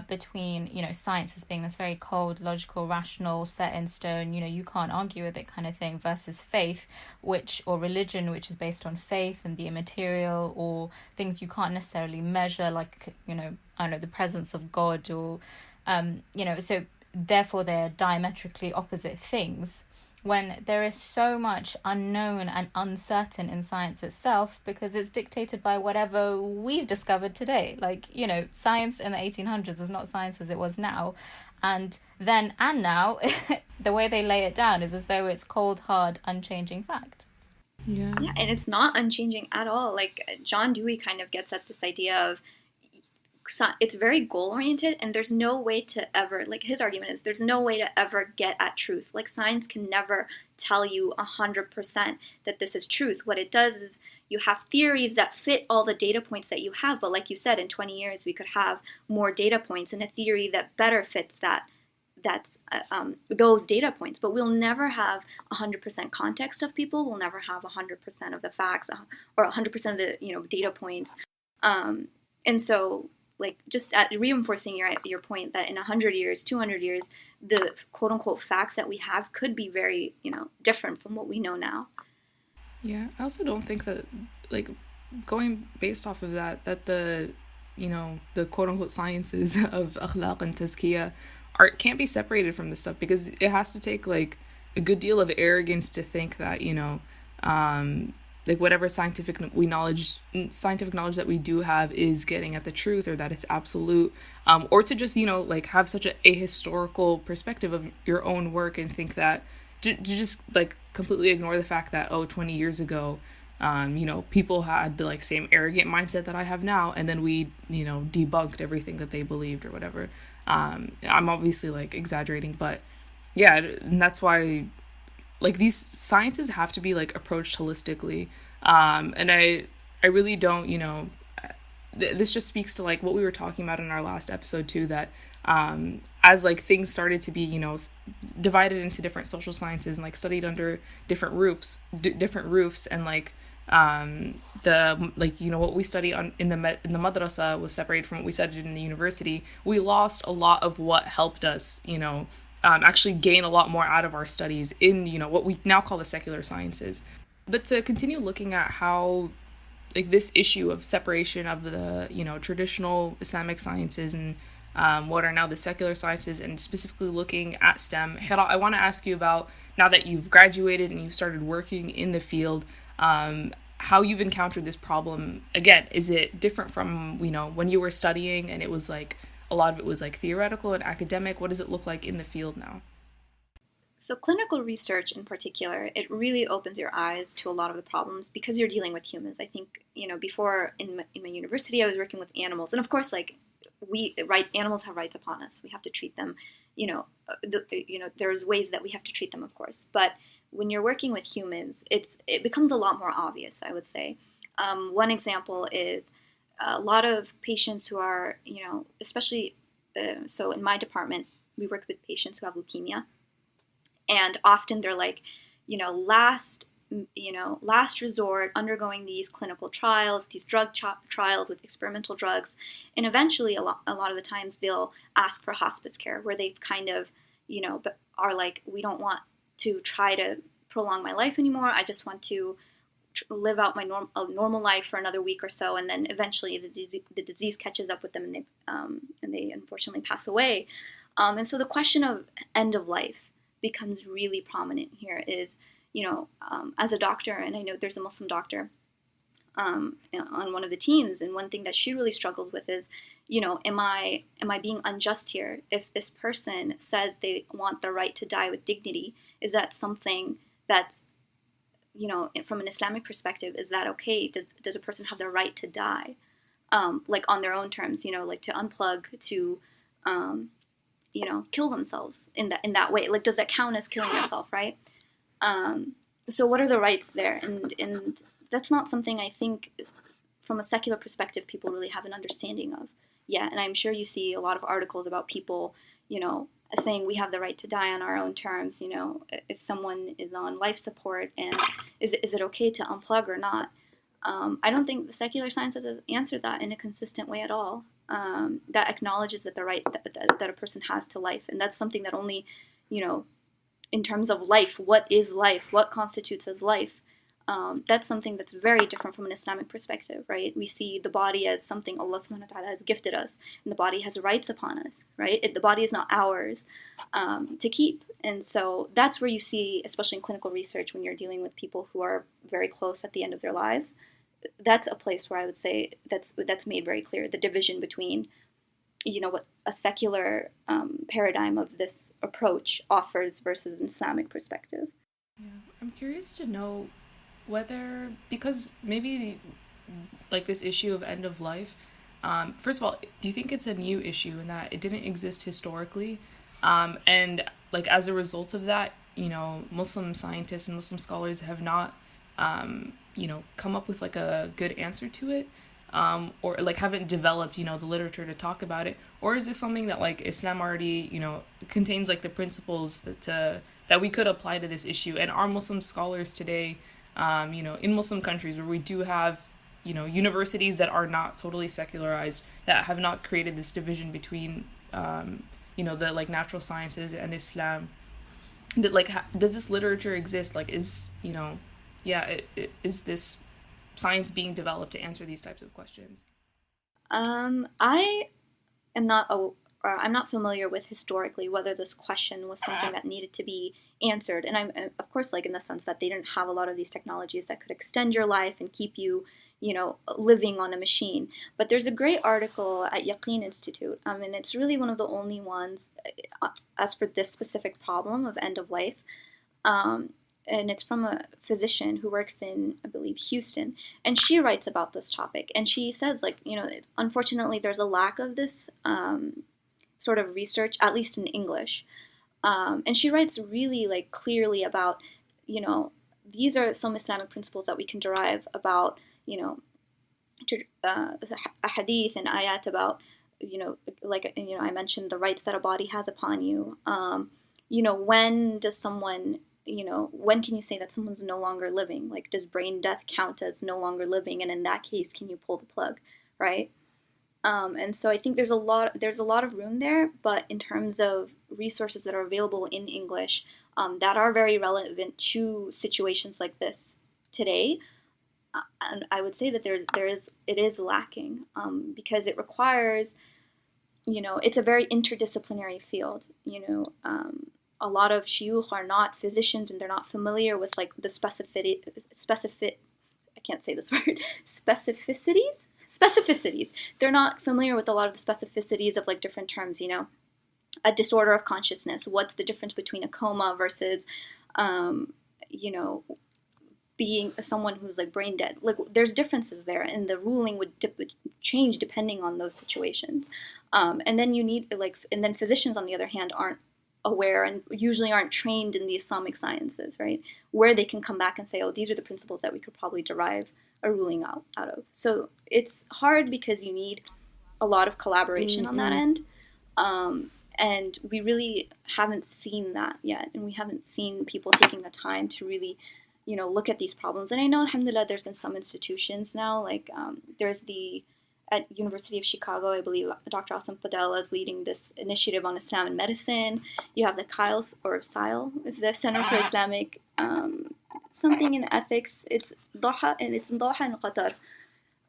between, science as being this very cold, logical, rational, set in stone, you can't argue with it kind of thing, versus faith, or religion, which is based on faith and the immaterial, or things you can't necessarily measure, like, the presence of God, or, so therefore they're diametrically opposite things, when there is so much unknown and uncertain in science itself, because it's dictated by whatever we've discovered today. Like, science in the 1800s is not science as it was now. And then and now, the way they lay it down is as though it's cold, hard, unchanging fact. Yeah, and it's not unchanging at all. Like, John Dewey kind of gets at this idea of, it's very goal-oriented, and there's no way to ever, like, his argument is there's no way to ever get at truth. Like, science can never tell you 100% that this is truth. What it does is you have theories that fit all the data points that you have, but like you said, in 20 years we could have more data points and a theory that better fits that's those data points, but we'll never have 100% context of people. We'll never have 100% of the facts or 100% of the data points. And so, like, just reinforcing your point that in 100 years, 200 years, the quote unquote facts that we have could be very different from what we know now. Yeah, I also don't think that, like, going based off of that the the quote unquote sciences of akhlaq and tazkiyah can't be separated from this stuff, because it has to take like a good deal of arrogance to think that like whatever scientific knowledge that we do have is getting at the truth, or that it's absolute, or to just like have such a historical perspective of your own work and think that to just like completely ignore the fact that 20 years ago people had the like same arrogant mindset that I have now, and then we debunked everything that they believed or whatever. I'm obviously like exaggerating, but yeah, and that's why like these sciences have to be like approached holistically. And I really don't, this just speaks to like what we were talking about in our last episode too, that as like things started to be, divided into different social sciences and like studied under different roofs, and like the like what we study in the madrasa was separated from what we studied in the university. We lost a lot of what helped us actually gain a lot more out of our studies in what we now call the secular sciences. But to continue looking at how like this issue of separation of the traditional Islamic sciences and what are now the secular sciences, and specifically looking at STEM, Heraa, I want to ask you about, now that you've graduated and you've started working in the field, how you've encountered this problem. Again, is it different from when you were studying and it was like a lot of it was like theoretical and academic? What does it look like in the field now? So clinical research in particular, it really opens your eyes to a lot of the problems because you're dealing with humans. I think, before in my university, I was working with animals. And of course, like animals have rights upon us. We have to treat them, there's ways that we have to treat them, of course. But when you're working with humans, it becomes a lot more obvious, I would say. One example is a lot of patients who are, especially, so in my department, we work with patients who have leukemia. And often they're like, last resort, undergoing these clinical trials, these drug trials with experimental drugs. And eventually, a lot of the times, they'll ask for hospice care, where they've kind of, but are like, we don't want to try to prolong my life anymore. I just want to live out my normal life for another week or so. And then eventually the disease catches up with them, and they unfortunately pass away. And so the question of end of life becomes really prominent here. Is as a doctor, and I know there's a Muslim doctor on one of the teams, and one thing that she really struggles with is, am I being unjust here? If this person says they want the right to die with dignity, is that something that's, from an Islamic perspective, is that okay? Does a person have the right to die, like on their own terms? Like to unplug, to kill themselves in that way. Like, does that count as killing yourself, right? So what are the rights there? And that's not something I think from a secular perspective people really have an understanding of yet. And I'm sure you see a lot of articles about people, saying we have the right to die on our own terms. If someone is on life support, and is it okay to unplug or not? I don't think the secular science has answered that in a consistent way at all. That acknowledges that the right that a person has to life. And that's something that only, in terms of life, what is life? What constitutes as life? That's something that's very different from an Islamic perspective, right? We see the body as something Allah subhanahu wa ta'ala has gifted us, and the body has rights upon us, right? The body is not ours to keep. And so that's where you see, especially in clinical research, when you're dealing with people who are very close at the end of their lives, that's a place where I would say that's made very clear, the division between, what a secular paradigm of this approach offers versus an Islamic perspective. Yeah, I'm curious to know whether, because maybe like this issue of end of life, first of all, do you think it's a new issue in that it didn't exist historically? And like as a result of that, Muslim scientists and Muslim scholars have not, come up with like a good answer to it. or like haven't developed, you know, the literature to talk about it? Or is this something that like Islam already, you know, contains like the principles that we could apply to this issue? And are Muslim scholars today, you know, in Muslim countries where we do have, you know, universities that are not totally secularized, that have not created this division between, you know, the like natural sciences and Islam, that like does this literature exist? Like, is, you know, is this science being developed to answer these types of questions? I am not I'm not familiar with historically whether this question was something that needed to be answered. And I'm, of course, like in the sense that they didn't have a lot of these technologies that could extend your life and keep you, you know, living on a machine. But there's a great article at Yaqeen Institute, and it's really one of the only ones as for this specific problem of end of life. And it's from a physician who works in, I believe, Houston. And she writes about this topic. And she says, like, you know, unfortunately, there's a lack of this sort of research, at least in English. And she writes really, like, clearly about, you know, these are some Islamic principles that we can derive about, you know, a hadith and ayat about, you know, like, you know, I mentioned the rights that a body has upon you. You know, when does someone... you know, when can you say that someone's no longer living? Like, does brain death count as no longer living? And in that case, can you pull the plug, right? And so I think there's a lot of room there, but in terms of resources that are available in English that are very relevant to situations like this today, and I would say that it is lacking because it requires, you know, it's a very interdisciplinary field, you know. A lot of shuyukh are not physicians and they're not familiar with like the specificities. They're not familiar with a lot of the specificities of like different terms, you know, a disorder of consciousness. What's the difference between a coma versus, you know, being someone who's like brain dead? Like, there's differences there, and the ruling would change depending on those situations. And then you need and then physicians on the other hand aren't aware and usually aren't trained in the Islamic sciences, right? Where they can come back and say, oh, these are the principles that we could probably derive a ruling out of. So it's hard because you need a lot of collaboration on that end. And we really haven't seen that yet. And we haven't seen people taking the time to really, you know, look at these problems. And I know, alhamdulillah, there's been some institutions now, like there's at University of Chicago, I believe Dr. Asim Fadela is leading this initiative on Islam and medicine. You have the SILE, is the Center for Islamic something in ethics. It's Doha, and it's in Doha in Qatar.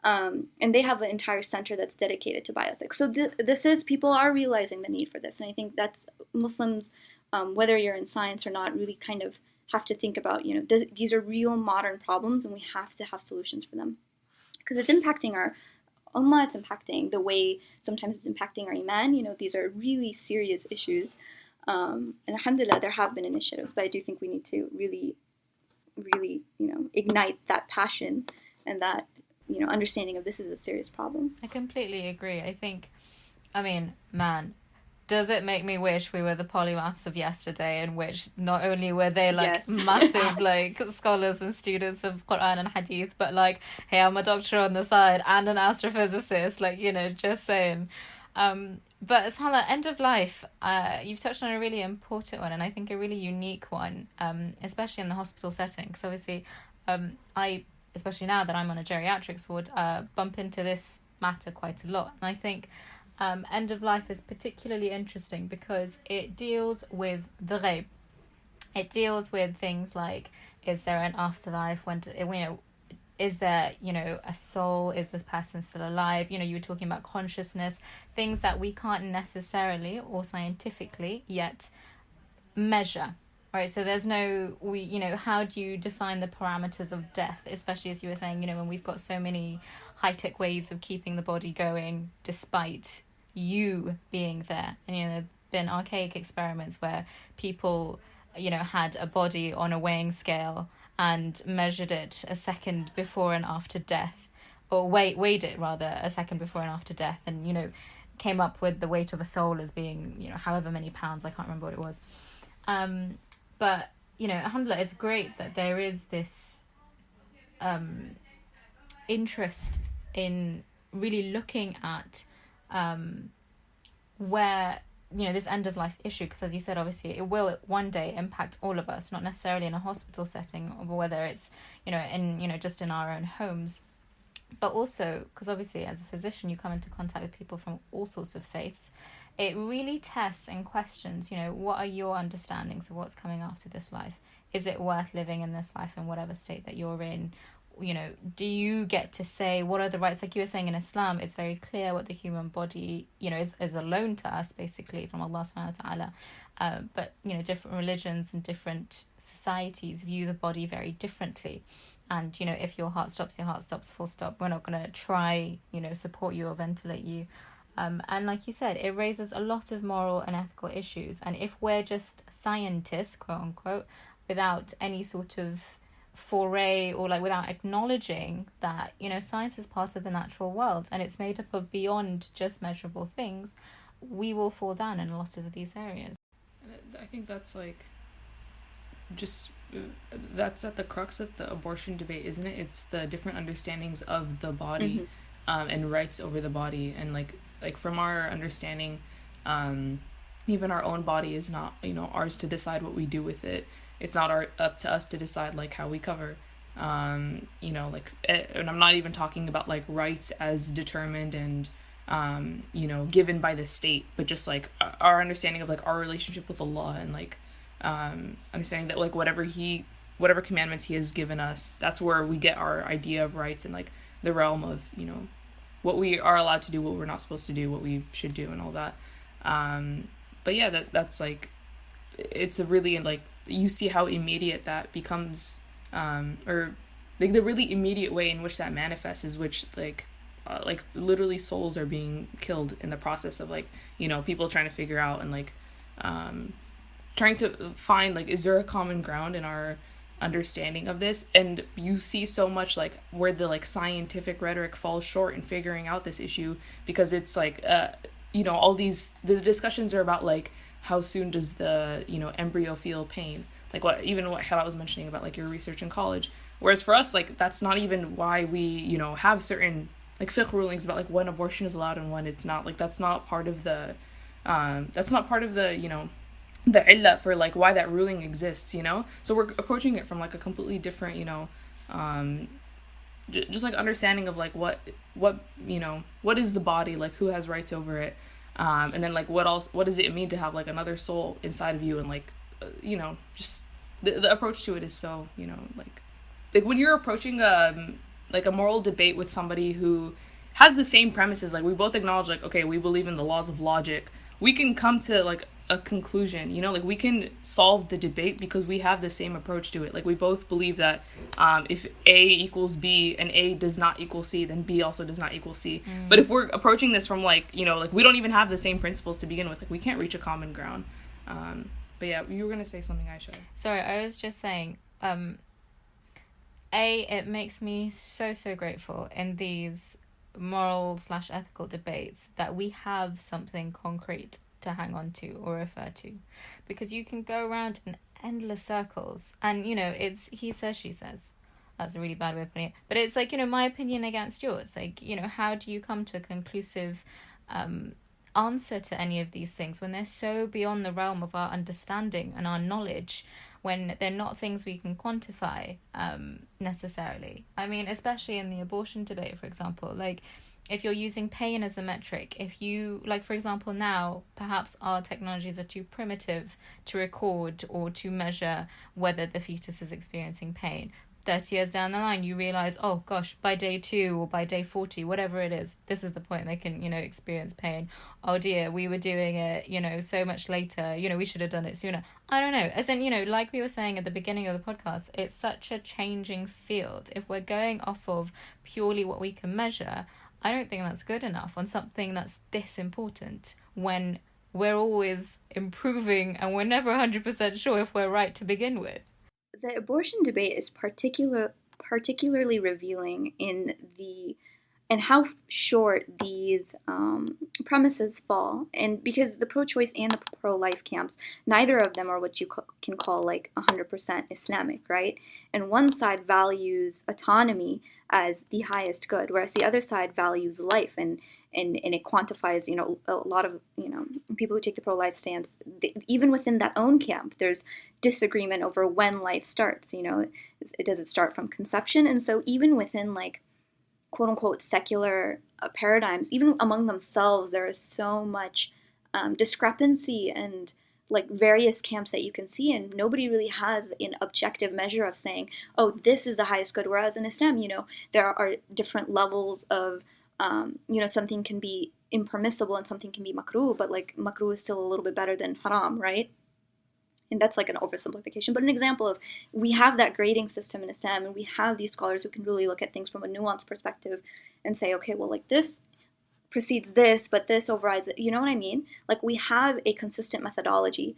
And they have an entire center that's dedicated to bioethics. So this is, people are realizing the need for this. And I think that's Muslims, whether you're in science or not, really kind of have to think about, you know, these are real modern problems and we have to have solutions for them. Because it's impacting our ummah, it's impacting the way, sometimes it's impacting our iman. You know, these are really serious issues. And alhamdulillah, there have been initiatives, but I do think we need to really, really, you know, ignite that passion and that, you know, understanding of this is a serious problem. I completely agree. I think, I mean, man, does it make me wish we were the polymaths of yesterday, in which not only were they like massive like scholars and students of Quran and Hadith, but like, hey, I'm a doctor on the side and an astrophysicist, like, you know, just saying. But as far as end of life, you've touched on a really important one, and I think a really unique one, especially in the hospital setting. Because obviously, I, especially now that I'm on a geriatrics ward, bump into this matter quite a lot. And I think end of life is particularly interesting because it deals with the ghaib. It deals with things like, is there an afterlife? Is there, you know, a soul? Is this person still alive? You know, you were talking about consciousness, things that we can't necessarily or scientifically yet measure. Right, so there's no, you know, how do you define the parameters of death, especially as you were saying, you know, when we've got so many high-tech ways of keeping the body going despite you being there. And, you know, there have been archaic experiments where people, you know, had a body on a weighing scale and measured it a second before and after death, or weighed it rather a second before and after death, and, you know, came up with the weight of a soul as being, you know, however many pounds, I can't remember what it was. But, you know, alhamdulillah, it's great that there is this interest in really looking at where, you know, this end of life issue, because as you said, obviously it will one day impact all of us, not necessarily in a hospital setting, or whether it's, you know, in, you know, just in our own homes, but also because obviously as a physician you come into contact with people from all sorts of faiths. It really tests and questions, you know, what are your understandings of what's coming after this life? Is it worth living in this life in whatever state that you're in? You know, do you get to say what are the rights? Like you were saying, in Islam it's very clear what the human body, you know, is a loan to us basically from Allah subhanahu wa ta'ala, but you know, different religions and different societies view the body very differently. And you know, if your heart stops, full stop. We're not going to try, you know, support you or ventilate you. And like you said, it raises a lot of moral and ethical issues, and if we're just scientists, quote unquote, without any sort of foray, or like without acknowledging that, you know, science is part of the natural world and it's made up of beyond just measurable things, we will fall down in a lot of these areas. I think that's like just that's at the crux of the abortion debate, isn't it? It's the different understandings of the body, and rights over the body, and like from our understanding, even our own body is not, you know, ours to decide what we do with it. It's not up to us to decide like how we cover, you know, like, and I'm not even talking about like rights as determined and you know, given by the state, but just like our understanding of like our relationship with Allah, and like understanding that like whatever commandments he has given us, that's where we get our idea of rights, and like the realm of, you know, what we are allowed to do, what we're not supposed to do, what we should do, and all that. But yeah, that's like, it's a really, like, you see how immediate that becomes, or like the really immediate way in which that manifests is which like literally souls are being killed in the process of, like, you know, people trying to figure out and like trying to find like, is there a common ground in our understanding of this? And you see so much like where the like scientific rhetoric falls short in figuring out this issue, because it's like you know, all these, the discussions are about like, how soon does the, you know, embryo feel pain, like what Heraa was mentioning about like your research in college, whereas for us, like, that's not even why we, you know, have certain like fiqh rulings about like when abortion is allowed and when it's not. Like, that's not part of the you know, the illah for like why that ruling exists, you know. So we're approaching it from like a completely different, you know, just like understanding of like what you know, what is the body, like who has rights over it, and then like what does it mean to have like another soul inside of you, and like you know, just the approach to it is so, you know, like when you're approaching like a moral debate with somebody who has the same premises, like we both acknowledge like, okay, we believe in the laws of logic, we can come to like a conclusion, you know, like we can solve the debate because we have the same approach to it. Like we both believe that if A equals B and A does not equal C, then B also does not equal C. But if we're approaching this from like, you know, like we don't even have the same principles to begin with, like we can't reach a common ground. But yeah, you were gonna say something, Aisha. Sorry, I was just saying, it makes me so grateful in these moral/ethical debates that we have something concrete to hang on to or refer to, because you can go around in endless circles, and you know, it's he says, she says. That's a really bad way of putting it, but it's like, you know, my opinion against yours. Like, you know, how do you come to a conclusive answer to any of these things when they're so beyond the realm of our understanding and our knowledge, when they're not things we can quantify necessarily? I mean, especially in the abortion debate, for example, like if you're using pain as a metric, if you, like, for example, now perhaps our technologies are too primitive to record or to measure whether the fetus is experiencing pain. 30 years down the line, you realize, oh gosh, by day 2 or by day 40, whatever it is, this is the point they can, you know, experience pain. Oh dear, we were doing it, you know, so much later, you know, we should have done it sooner. I don't know. As in, you know, like we were saying at the beginning of the podcast, it's such a changing field. If we're going off of purely what we can measure, I don't think that's good enough on something that's this important, when we're always improving and we're never 100% sure if we're right to begin with. The abortion debate is particularly revealing in the and how short these premises fall. And because the pro-choice and the pro-life camps, neither of them are what you can call like 100% Islamic, right? And one side values autonomy as the highest good, whereas the other side values life, and it quantifies, a lot of, people who take the pro-life stance, even within that own camp, there's disagreement over when life starts. Does it start from conception? And so even within like quote unquote secular paradigms, even among themselves, there is so much discrepancy and like various camps that you can see, and nobody really has an objective measure of saying, oh, this is the highest good. Whereas in Islam, there are different levels of, something can be impermissible and something can be makruh, but like makruh is still a little bit better than haram, right? And that's like an oversimplification, but an example of, we have that grading system in Islam, and we have these scholars who can really look at things from a nuanced perspective and say, okay, well, like this precedes this, but this overrides it. You know what I mean? Like we have a consistent methodology,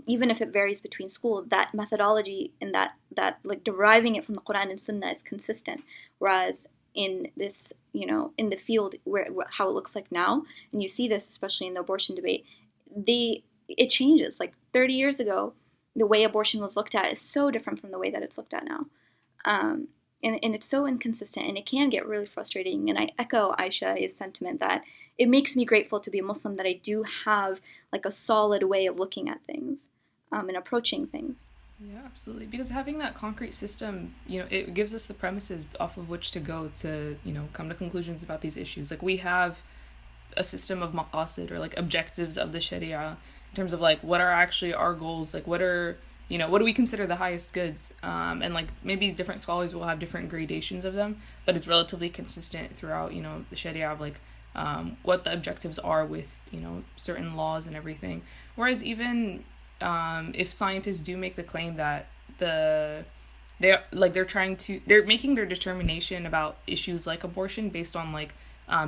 even if it varies between schools. That methodology and that like deriving it from the Quran and Sunnah is consistent. Whereas in this, in the field where how it looks like now, and you see this especially in the abortion debate, it changes. Like 30 years ago, the way abortion was looked at is so different from the way that it's looked at now. And it's so inconsistent, and it can get really frustrating. And I echo Aisha's sentiment that it makes me grateful to be a Muslim, that I do have like a solid way of looking at things and approaching things. Yeah, absolutely. Because having that concrete system, it gives us the premises off of which to go to, come to conclusions about these issues. Like we have a system of maqasid, or like objectives of the Sharia, in terms of like what are actually our goals, like what do we consider the highest goods, and like maybe different scholars will have different gradations of them, but it's relatively consistent throughout the Sharia of like what the objectives are with certain laws and everything. Whereas even if scientists do make the claim that they're making their determination about issues like abortion based on like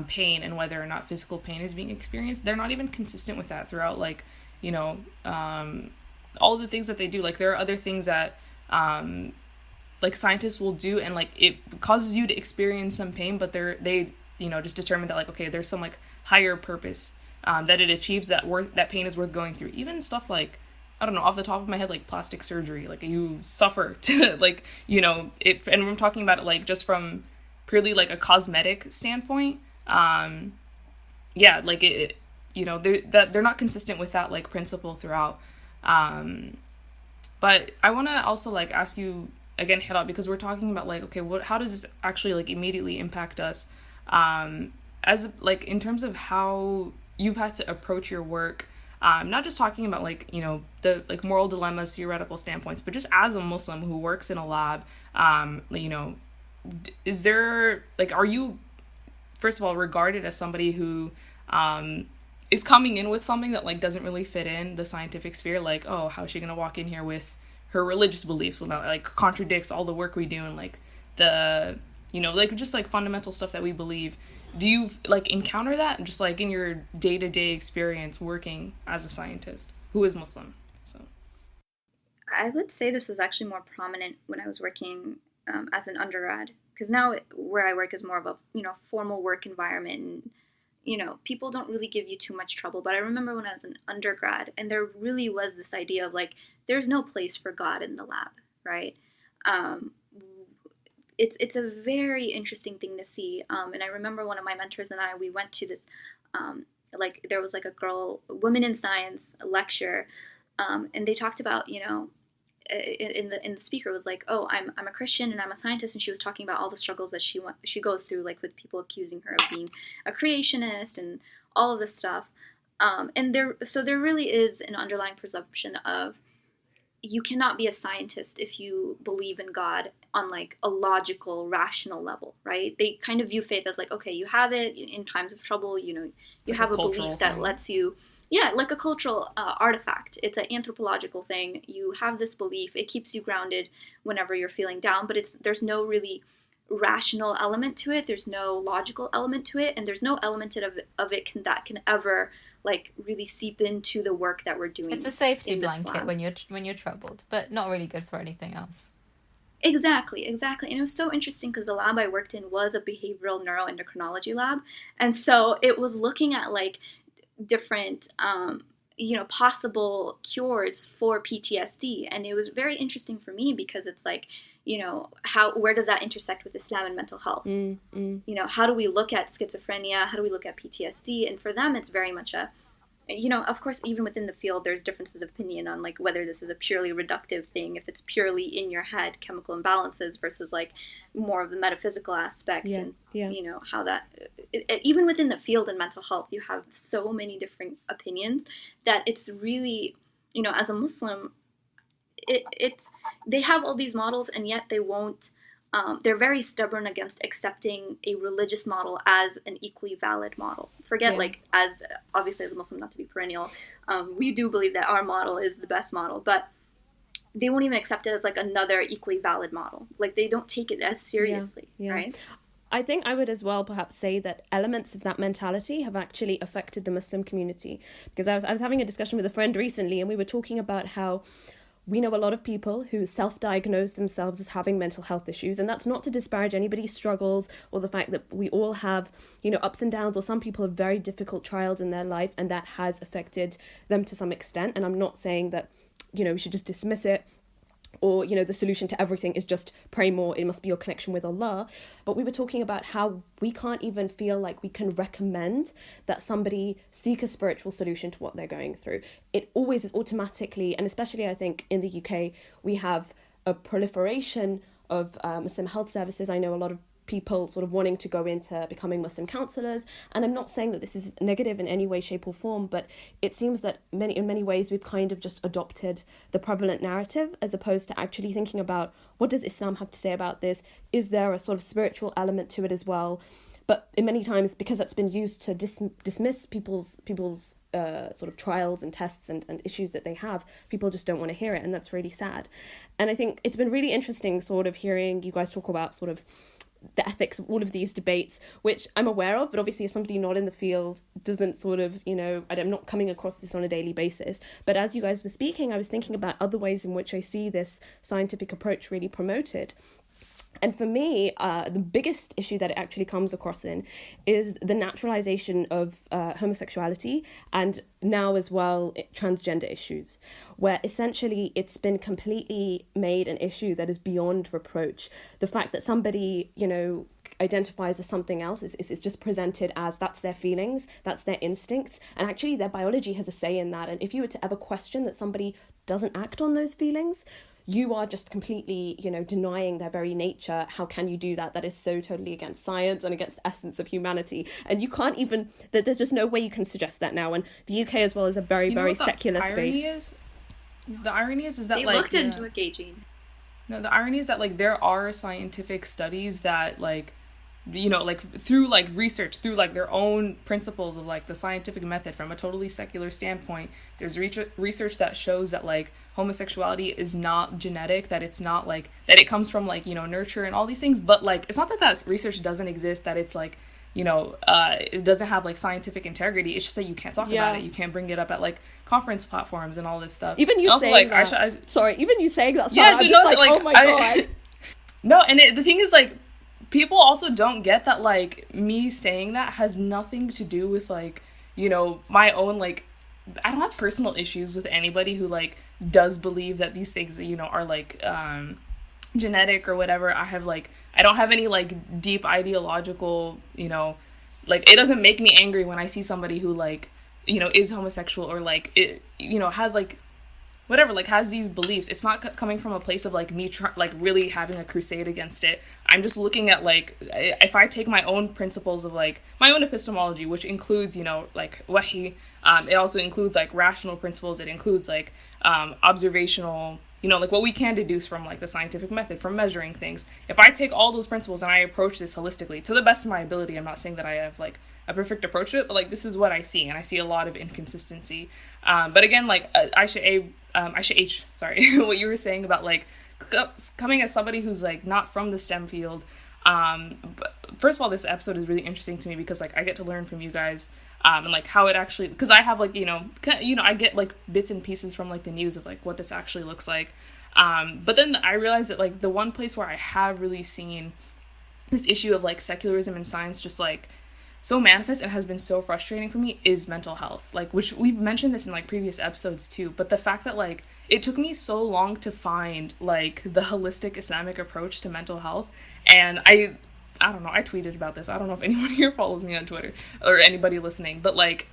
pain and whether or not physical pain is being experienced, they're not even consistent with that throughout like all the things that they do. Like there are other things that like scientists will do, and like it causes you to experience some pain, but they just determine that like, okay, there's some like higher purpose that it achieves, that pain is worth going through. Even stuff like, I don't know, off the top of my head, like plastic surgery, like you suffer to like and I'm talking about it like just from purely like a cosmetic standpoint. Like it they're not consistent with that like principle throughout. But I want to also like ask you again, Heraa, because we're talking about like, okay, how does this actually like immediately impact us, as like in terms of how you've had to approach your work, not just talking about like the like moral dilemmas, theoretical standpoints, but just as a Muslim who works in a lab, is there like, are you first of all regarded as somebody who is coming in with something that like doesn't really fit in the scientific sphere, like, oh, how is she gonna walk in here with her religious beliefs when that like contradicts all the work we do and like the like just like fundamental stuff that we believe? Do you like encounter that just like in your day-to-day experience working as a scientist who is Muslim? So I would say this was actually more prominent when I was working as an undergrad, because now where I work is more of a formal work environment, and people don't really give you too much trouble. But I remember when I was an undergrad, and there really was this idea of like, there's no place for God in the lab, right? It's a very interesting thing to see. And I remember one of my mentors and we went to this, like there was like a women in science lecture, and they talked about, in the speaker was like, oh, I'm a Christian and I'm a scientist, and she was talking about all the struggles that she goes through, like with people accusing her of being a creationist and all of this stuff. And there really is an underlying presumption of, you cannot be a scientist if you believe in God on like a logical, rational level, right? They kind of view faith as like, okay, you have it in times of trouble, you have a belief that lets you, like a cultural artifact. It's an anthropological thing. You have this belief, it keeps you grounded whenever you're feeling down, but there's no really rational element to it. There's no logical element to it, and there's no element of it that can ever like really seep into the work that we're doing. It's a safety blanket when you're troubled, but not really good for anything else. Exactly, exactly. And it was so interesting because the lab I worked in was a behavioral neuroendocrinology lab. And so it was looking at like different, possible cures for PTSD. And it was very interesting for me because it's like, where does that intersect with Islam and mental health? How do we look at schizophrenia? How do we look at PTSD? And for them, it's very much of course, even within the field, there's differences of opinion on like whether this is a purely reductive thing, if it's purely in your head chemical imbalances versus like more of the metaphysical aspect, and how that even within the field in mental health, you have so many different opinions that it's really, as a Muslim, it's they have all these models and yet they won't. They're very stubborn against accepting a religious model as an equally valid model. Forget as obviously as a Muslim, not to be perennial, we do believe that our model is the best model, but they won't even accept it as like another equally valid model. Like they don't take it as seriously, right? I think I would as well perhaps say that elements of that mentality have actually affected the Muslim community, because I was having a discussion with a friend recently and we were talking about how we know a lot of people who self-diagnose themselves as having mental health issues, and that's not to disparage anybody's struggles or the fact that we all have, ups and downs, or some people have very difficult trials in their life and that has affected them to some extent. And I'm not saying that, we should just dismiss it, or, the solution to everything is just pray more, it must be your connection with Allah. But we were talking about how we can't even feel like we can recommend that somebody seek a spiritual solution to what they're going through. It always is automatically, and especially I think in the UK, we have a proliferation of Muslim health services. I know a lot of people sort of wanting to go into becoming Muslim counsellors, and I'm not saying that this is negative in any way, shape or form, but it seems that in many ways we've kind of just adopted the prevalent narrative as opposed to actually thinking about what does Islam have to say about this. Is there a sort of spiritual element to it as well? But in many times, because that's been used to dismiss people's sort of trials and tests and issues that they have, people just don't want to hear it, and that's really sad. And I think it's been really interesting sort of hearing you guys talk about sort of the ethics of all of these debates, which I'm aware of, but obviously as somebody not in the field doesn't sort of, I'm not coming across this on a daily basis. But as you guys were speaking, I was thinking about other ways in which I see this scientific approach really promoted. And for me, the biggest issue that it actually comes across in is the naturalization of homosexuality, and now as well transgender issues, where essentially it's been completely made an issue that is beyond reproach. The fact that somebody, identifies as something else is just presented as that's their feelings, that's their instincts, and actually their biology has a say in that. And if you were to ever question that somebody doesn't act on those feelings, you are just completely, denying their very nature. How can you do that? That is so totally against science and against the essence of humanity. And you can't even, there's just no way you can suggest that now. And the UK as well is a very, very secular space. The irony is that they looked into it, Gene. No, the irony is that there are scientific studies that through research, through their own principles of the scientific method from a totally secular standpoint, there's research that shows that homosexuality is not genetic, that it's not that it comes from nurture and all these things, but it's not that research doesn't exist, that it's it doesn't have scientific integrity. It's just that you can't talk about it, you can't bring it up at conference platforms and all this stuff. Even you saying that, even you saying that, yeah, I'm just oh my god. No, and the thing is people also don't get that me saying that has nothing to do with my own I don't have personal issues with anybody who does believe that these things are genetic or whatever. I don't have any deep ideological it doesn't make me angry when I see somebody who is homosexual or it has whatever, has these beliefs. It's not coming from a place of me really having a crusade against it. I'm just looking at if I take my own principles of my own epistemology, which includes wahi, it also includes rational principles, it includes observational, what we can deduce from the scientific method, from measuring things. If I take all those principles and I approach this holistically to the best of my ability, I'm not saying that I have a perfect approach to it, but this is what I see, and I see a lot of inconsistency. But again, Aisha H, sorry, what you were saying about coming as somebody who's not from the STEM field. But first of all, this episode is really interesting to me because I get to learn from you guys, and how it actually, because I have I get bits and pieces from the news of what this actually looks like. But then I realized that like the one place where I have really seen this issue of like secularism and science just like so manifest and has been so frustrating for me is mental health, like, which we've mentioned this in like previous episodes too, but the fact that like it took me so long to find like the holistic Islamic approach to mental health. And I don't know, I tweeted about this. I don't know if anyone here follows me on Twitter or anybody listening, but like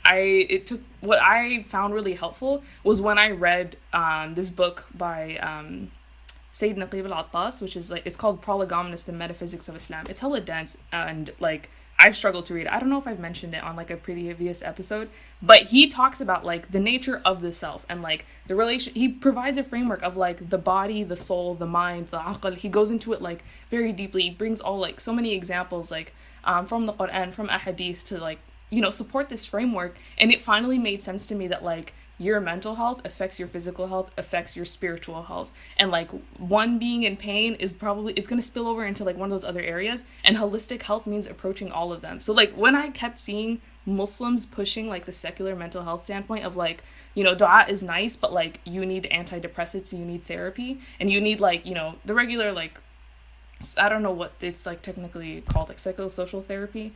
what I found really helpful was when I read this book by Sayyid Naqib al-Attas, which is like, it's called Prolegomena, the Metaphysics of Islam. It's hella dense, and like I've struggled to read it. I don't know if I've mentioned it on like a previous episode, but he talks about like the nature of the self and like the relation. He provides a framework of like the body, the soul, the mind, the aql. He goes into it like very deeply. He brings all like so many examples like from the Quran, from ahadith to like, you know, support this framework. And it finally made sense to me that like your mental health affects your physical health, affects your spiritual health, and like one being in pain is probably, it's going to spill over into like one of those other areas, and holistic health means approaching all of them. So like when I kept seeing Muslims pushing like the secular mental health standpoint of like, you know, dua is nice, but like you need antidepressants, you need therapy, and you need like, you know, the regular like, I don't know what it's like technically called, like psychosocial therapy,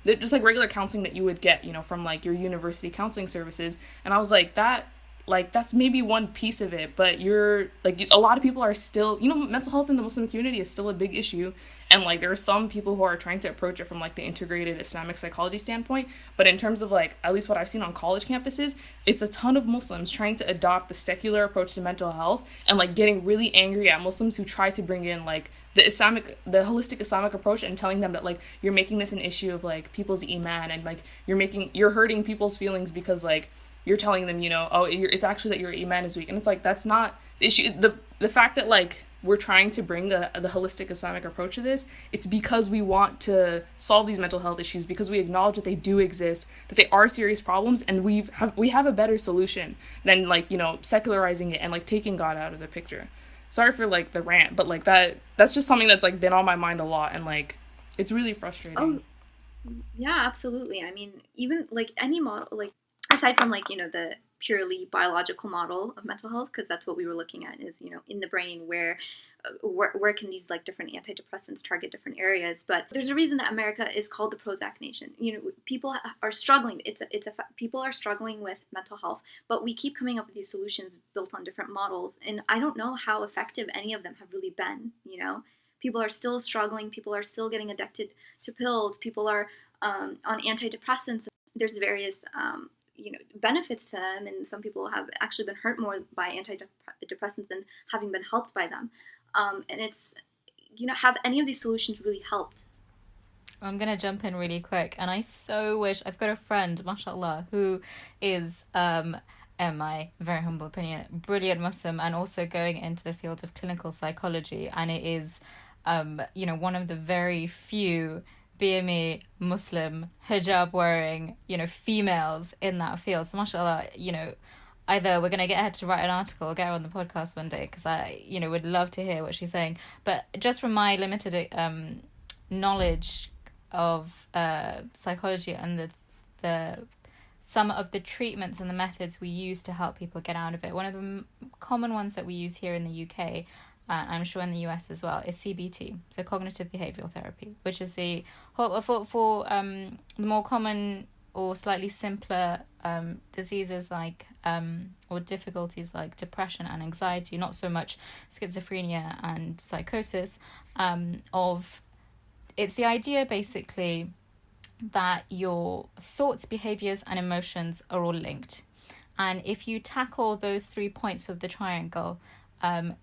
just like regular counseling that you would get, you know, from like your university counseling services. And I was like, that's maybe one piece of it, but you're like, a lot of people are still, you know, mental health in the Muslim community is still a big issue. And like there are some people who are trying to approach it from like the integrated Islamic psychology standpoint, but in terms of like, at least what I've seen on college campuses, it's a ton of Muslims trying to adopt the secular approach to mental health and like getting really angry at Muslims who try to bring in like the holistic Islamic approach, and telling them that like you're making this an issue of like people's iman, and like you're hurting people's feelings because like you're telling them, you know, it's actually that your iman is weak. And it's like, that's not the issue. The fact that like we're trying to bring the holistic Islamic approach to this, it's because we want to solve these mental health issues, because we acknowledge that they do exist, that they are serious problems, and we have a better solution than like, you know, secularizing it and like taking God out of the picture. Sorry for like the rant, but like that's just something that's like been on my mind a lot, and like it's really frustrating. Oh, yeah, absolutely. I mean, even like any model, like aside from like, you know, the purely biological model of mental health, because that's what we were looking at, is, you know, in the brain where can these like different antidepressants target different areas. But there's a reason that America is called the Prozac nation. You know, people are struggling. People are struggling with mental health, but we keep coming up with these solutions built on different models, and I don't know how effective any of them have really been. You know, people are still struggling. People are still getting addicted to pills. People are on antidepressants. There's various you know, benefits to them, and some people have actually been hurt more by antidepressants than having been helped by them. And it's, you know, have any of these solutions really helped? I'm going to jump in really quick, and I so wish, I've got a friend, mashallah, who is, in my very humble opinion, brilliant Muslim, and also going into the field of clinical psychology, and it is, you know, one of the very few BME Muslim hijab wearing, you know, females in that field. So mashallah, you know, either we're going to get her to write an article or get her on the podcast one day, because I, you know, would love to hear what she's saying. But just from my limited knowledge of psychology and the some of the treatments and the methods we use to help people get out of it, one of the common ones that we use here in the UK, I'm sure in the US as well, is CBT, so cognitive behavioral therapy, which is the for the more common or slightly simpler diseases like or difficulties like depression and anxiety, not so much schizophrenia and psychosis. It's the idea basically that your thoughts, behaviors, and emotions are all linked, and if you tackle those 3 points of the triangle,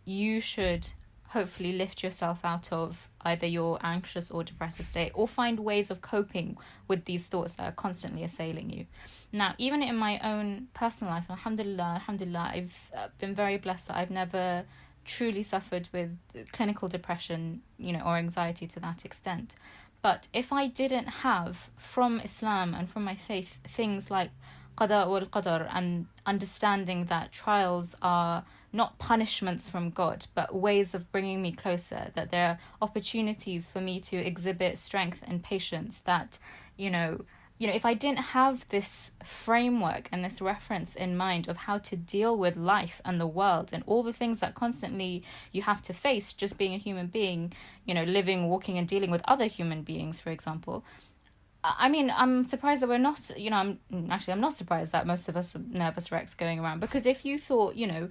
you should hopefully lift yourself out of either your anxious or depressive state, or find ways of coping with these thoughts that are constantly assailing you. Now, even in my own personal life, alhamdulillah, I've been very blessed that I've never truly suffered with clinical depression, you know, or anxiety to that extent. But if I didn't have from Islam and from my faith things like qada wal qadar, and understanding that trials are not punishments from God, but ways of bringing me closer, that there are opportunities for me to exhibit strength and patience, that, you know, if I didn't have this framework and this reference in mind of how to deal with life and the world and all the things that constantly you have to face just being a human being, living, walking and dealing with other human beings, for example. I mean, I'm surprised that we're not, I'm not surprised that most of us are nervous wrecks going around, because if you thought, and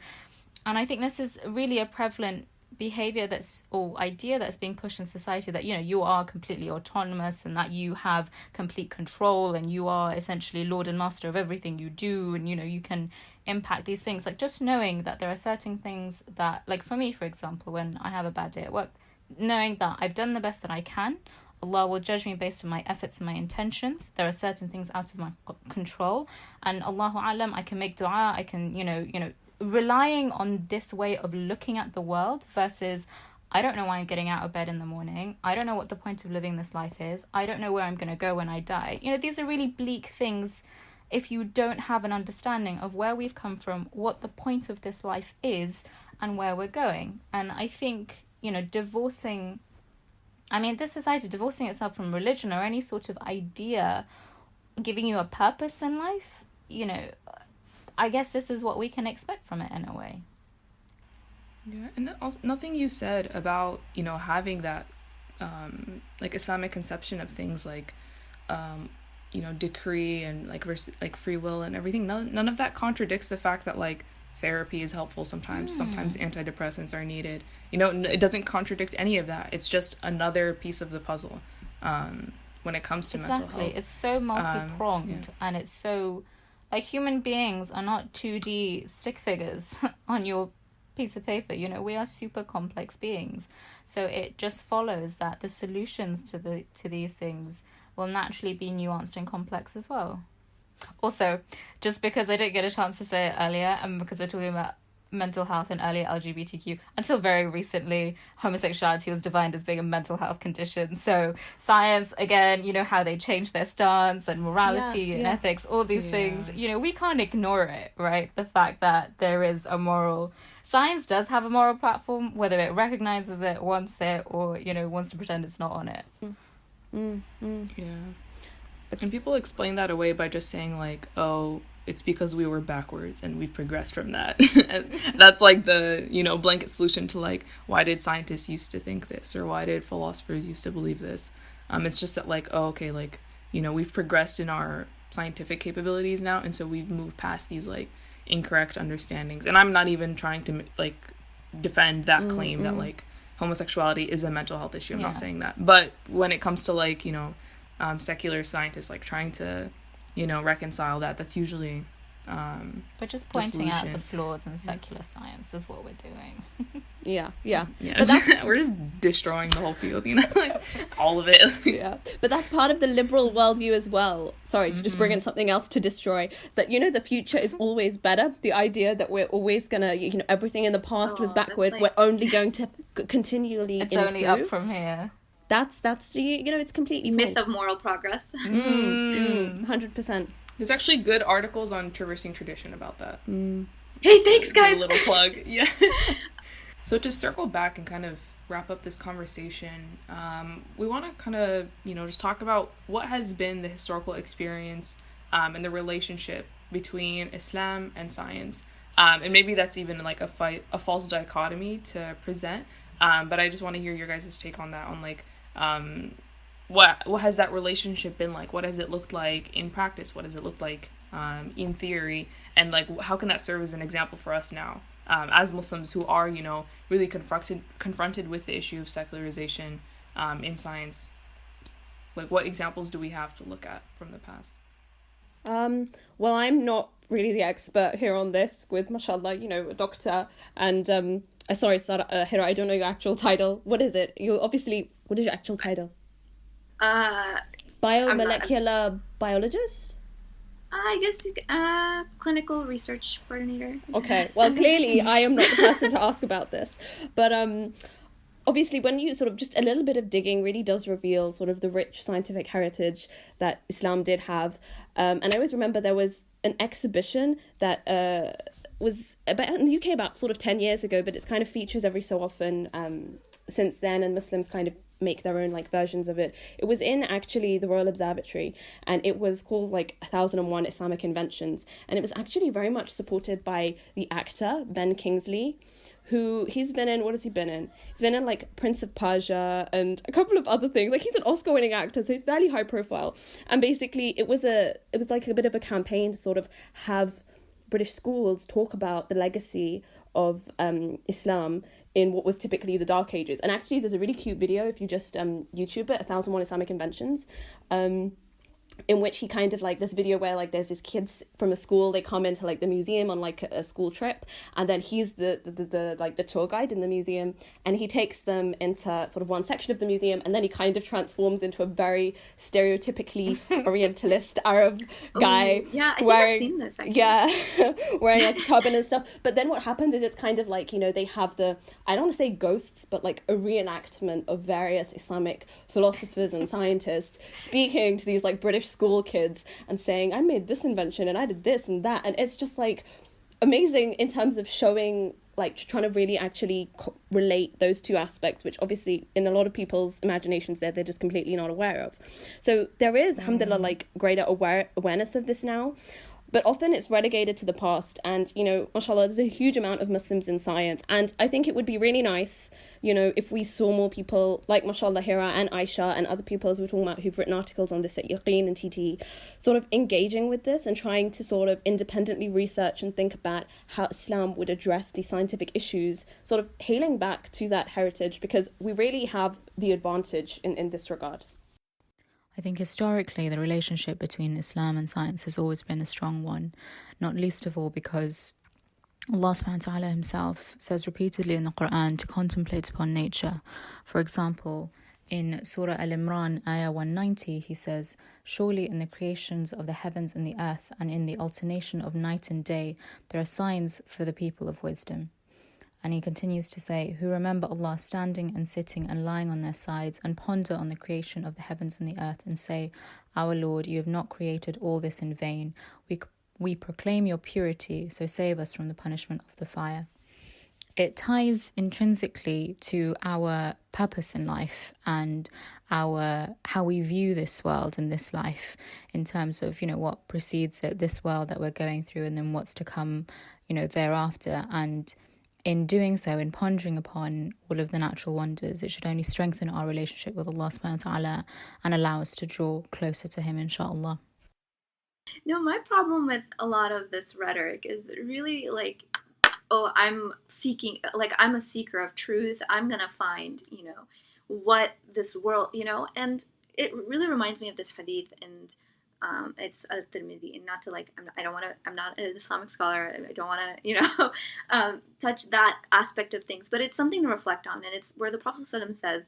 I think this is really a prevalent behavior or idea that's being pushed in society, that you are completely autonomous and that you have complete control and you are essentially lord and master of everything you do, and you can impact these things. Like, just knowing that there are certain things that, like for me, for example, when I have a bad day at work, knowing that I've done the best that I can, Allah will judge me based on my efforts and my intentions. There are certain things out of my control, and Allahu Alam, I can make dua, I can relying on this way of looking at the world versus, I don't know why I'm getting out of bed in the morning. I don't know what the point of living this life is. I don't know where I'm going to go when I die. These are really bleak things if you don't have an understanding of where we've come from, what the point of this life is, and where we're going. And I think, divorcing itself from religion or any sort of idea giving you a purpose in life, I guess this is what we can expect from it in a way. Yeah, and also, nothing you said about, having that, like, Islamic conception of things like, decree and, like, versus, like, free will and everything. None of that contradicts the fact that, like, therapy is helpful sometimes. Sometimes antidepressants are needed. It doesn't contradict any of that. It's just another piece of the puzzle when it comes to mental health. It's so multi-pronged, and it's so... Like, human beings are not 2D stick figures on your piece of paper. We are super complex beings. So it just follows that the solutions to these things will naturally be nuanced and complex as well. Also, just because I didn't get a chance to say it earlier, and because we're talking about mental health and earlier LGBTQ, until very recently, homosexuality was defined as being a mental health condition. So science, again, how they change their stance and morality and ethics, all these things, we can't ignore it, right? The fact that there is a moral... Science does have a moral platform, whether it recognizes it, wants it, or, wants to pretend it's not on it. Yeah. And people explain that away by just saying, like, oh, it's because we were backwards and we've progressed from that. And that's like the, blanket solution to, like, why did scientists used to think this, or why did philosophers used to believe this? It's just that, like, oh, okay, like, we've progressed in our scientific capabilities now, and so we've moved past these, like, incorrect understandings. And I'm not even trying to, like, defend that claim that, like, homosexuality is a mental health issue. I'm not saying that. But when it comes to, like, secular scientists, like, trying to reconcile that's usually we're just pointing out the flaws in secular science is what we're doing. yeah but we're just destroying the whole field, like, all of it. But that's part of the liberal worldview as well. Sorry to just bring in something else to destroy that. The future is always better. The idea that we're always gonna everything in the past was backward, we're only going to continually improve. Only up from here. That's it's completely myth false. Of moral progress. 100%. There's actually good articles on traversing tradition about that. Hey, thanks, guys. A little plug. Yeah. So to circle back and kind of wrap up this conversation, we want to kind of just talk about what has been the historical experience and the relationship between Islam and science, and maybe that's even like a false dichotomy to present. But I just want to hear your guys' take on that, on, like, what has that relationship been like? What has it looked like in practice? What does it look like in theory? And, like, how can that serve as an example for us now as Muslims who are, really confronted with the issue of secularization in science? Like, what examples do we have to look at from the past? Well, I'm not really the expert here on this with, mashallah, a doctor. And sorry, Heraa, I don't know your actual title. What is it? What is your actual title? Biomolecular biologist? I guess clinical research coordinator. Okay, well, clearly I am not the person to ask about this. But obviously when you sort of just a little bit of digging really does reveal sort of the rich scientific heritage that Islam did have. And I always remember there was an exhibition that was about in the UK about sort of 10 years ago, but it's kind of features every so often since then, and Muslims kind of make their own like versions of it. It was in actually the Royal Observatory, and it was called like 1001 Islamic Inventions, and it was actually very much supported by the actor Ben Kingsley, who he's been in, what has he been in? He's been in like Prince of Persia and a couple of other things. Like he's an Oscar-winning actor, so he's fairly high profile. And basically it was like a bit of a campaign to sort of have British schools talk about the legacy of Islam in what was typically the Dark Ages. And actually there's a really cute video if you just YouTube it, 1001 Islamic Inventions, in which he kind of like this video where like there's these kids from a school, they come into like the museum on like a school trip, and then he's the like the tour guide in the museum, and he takes them into sort of one section of the museum, and then he kind of transforms into a very stereotypically Orientalist Arab guy. Yeah, I think wearing, I've seen this actually. Yeah, wearing like a turban and stuff. But then what happens is it's kind of like, you know, they have I don't want to say ghosts, but like a reenactment of various Islamic philosophers and scientists speaking to these like British school kids and saying, I made this invention and I did this and that. And it's just like amazing in terms of showing, like trying to really actually relate those two aspects, which obviously in a lot of people's imaginations they're just completely not aware of. So there is, alhamdulillah, like greater awareness of this now. But often it's relegated to the past, and, you know, mashallah, there's a huge amount of Muslims in science, and I think it would be really nice, you know, if we saw more people like, mashallah, Heraa and Aisha and other people, as we're talking about, who've written articles on this at Yaqeen and TT, sort of engaging with this and trying to sort of independently research and think about how Islam would address these scientific issues, sort of hailing back to that heritage, because we really have the advantage in this regard. I think historically the relationship between Islam and science has always been a strong one, not least of all because Allah subhanahu wa ta'ala himself says repeatedly in the Quran to contemplate upon nature. For example, in Surah Al-Imran, Ayah 190, he says, surely in the creations of the heavens and the earth and in the alternation of night and day, there are signs for the people of wisdom. And he continues to say, who remember Allah standing and sitting and lying on their sides and ponder on the creation of the heavens and the earth and say, our Lord, you have not created all this in vain. We proclaim your purity, so save us from the punishment of the fire. It ties intrinsically to our purpose in life and how we view this world and this life in terms of, you know, what precedes it, this world that we're going through, and then what's to come, you know, thereafter. And in doing so, in pondering upon all of the natural wonders, it should only strengthen our relationship with Allah subhanahu wa ta'ala and allow us to draw closer to Him, inshallah. No, my problem with a lot of this rhetoric is really like, oh, I'm seeking, like I'm a seeker of truth. I'm going to find, you know, what this world, you know, and it really reminds me of this hadith, and it's al-Tirmidhi, and not to like, I'm not an Islamic scholar, I don't want to, you know, touch that aspect of things, but it's something to reflect on, and it's where the Prophet ﷺ says,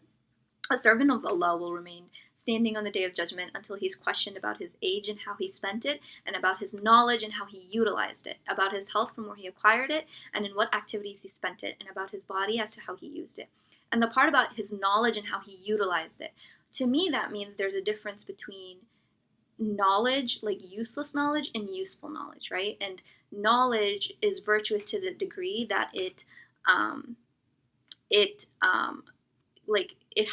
a servant of Allah will remain standing on the day of judgment until he's questioned about his age and how he spent it, and about his knowledge and how he utilized it, about his health from where he acquired it, and in what activities he spent it, and about his body as to how he used it. And the part about his knowledge and how he utilized it, to me that means there's a difference between knowledge, like useless knowledge, and useful knowledge, right? And knowledge is virtuous to the degree that it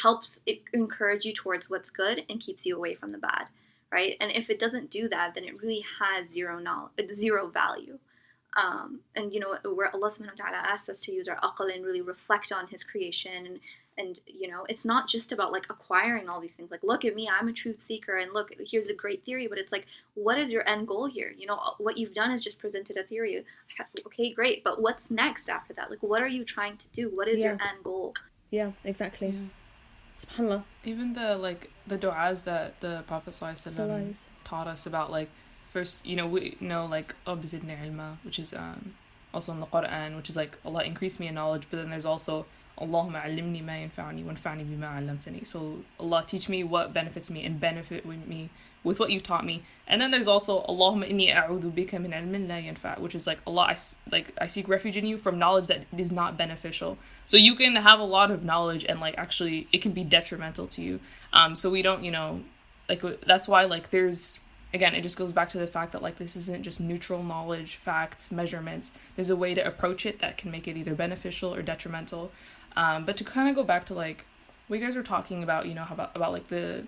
helps it encourage you towards what's good and keeps you away from the bad, right? And if it doesn't do that, then it really has zero value. And you know, where Allah subhanahu wa ta'ala asks us to use our aql and really reflect on His creation, and you know, it's not just about like acquiring all these things, like look at me, I'm a truth seeker, and look, here's a great theory, but it's like, what is your end goal here? You know, what you've done is just presented a theory. Okay, great, but what's next after that? Like, what are you trying to do? What is your end goal? Yeah, exactly. Yeah. SubhanAllah. Even the du'as that the Prophet ﷺ taught us about, like, first, you know, we know like Rabb zidni ilma, which is also in the Quran, which is like, Allah increase me in knowledge, but then there's also Allahumma allimni ma yanfa'ni wanfa'ni bima 'allamtani. So Allah, teach me what benefits me and benefit me with what you've taught me. And then there's also Allahumma inni a'udhu bika min ilmin la yanfa', which is like, Allah, I seek refuge in you from knowledge that is not beneficial. So you can have a lot of knowledge and like actually it can be detrimental to you. So we don't, you know, like that's why like there's, again, it just goes back to the fact that like this isn't just neutral knowledge, facts, measurements. There's a way to approach it that can make it either beneficial or detrimental. But to kind of go back to like what you guys were talking about, you know, how about like the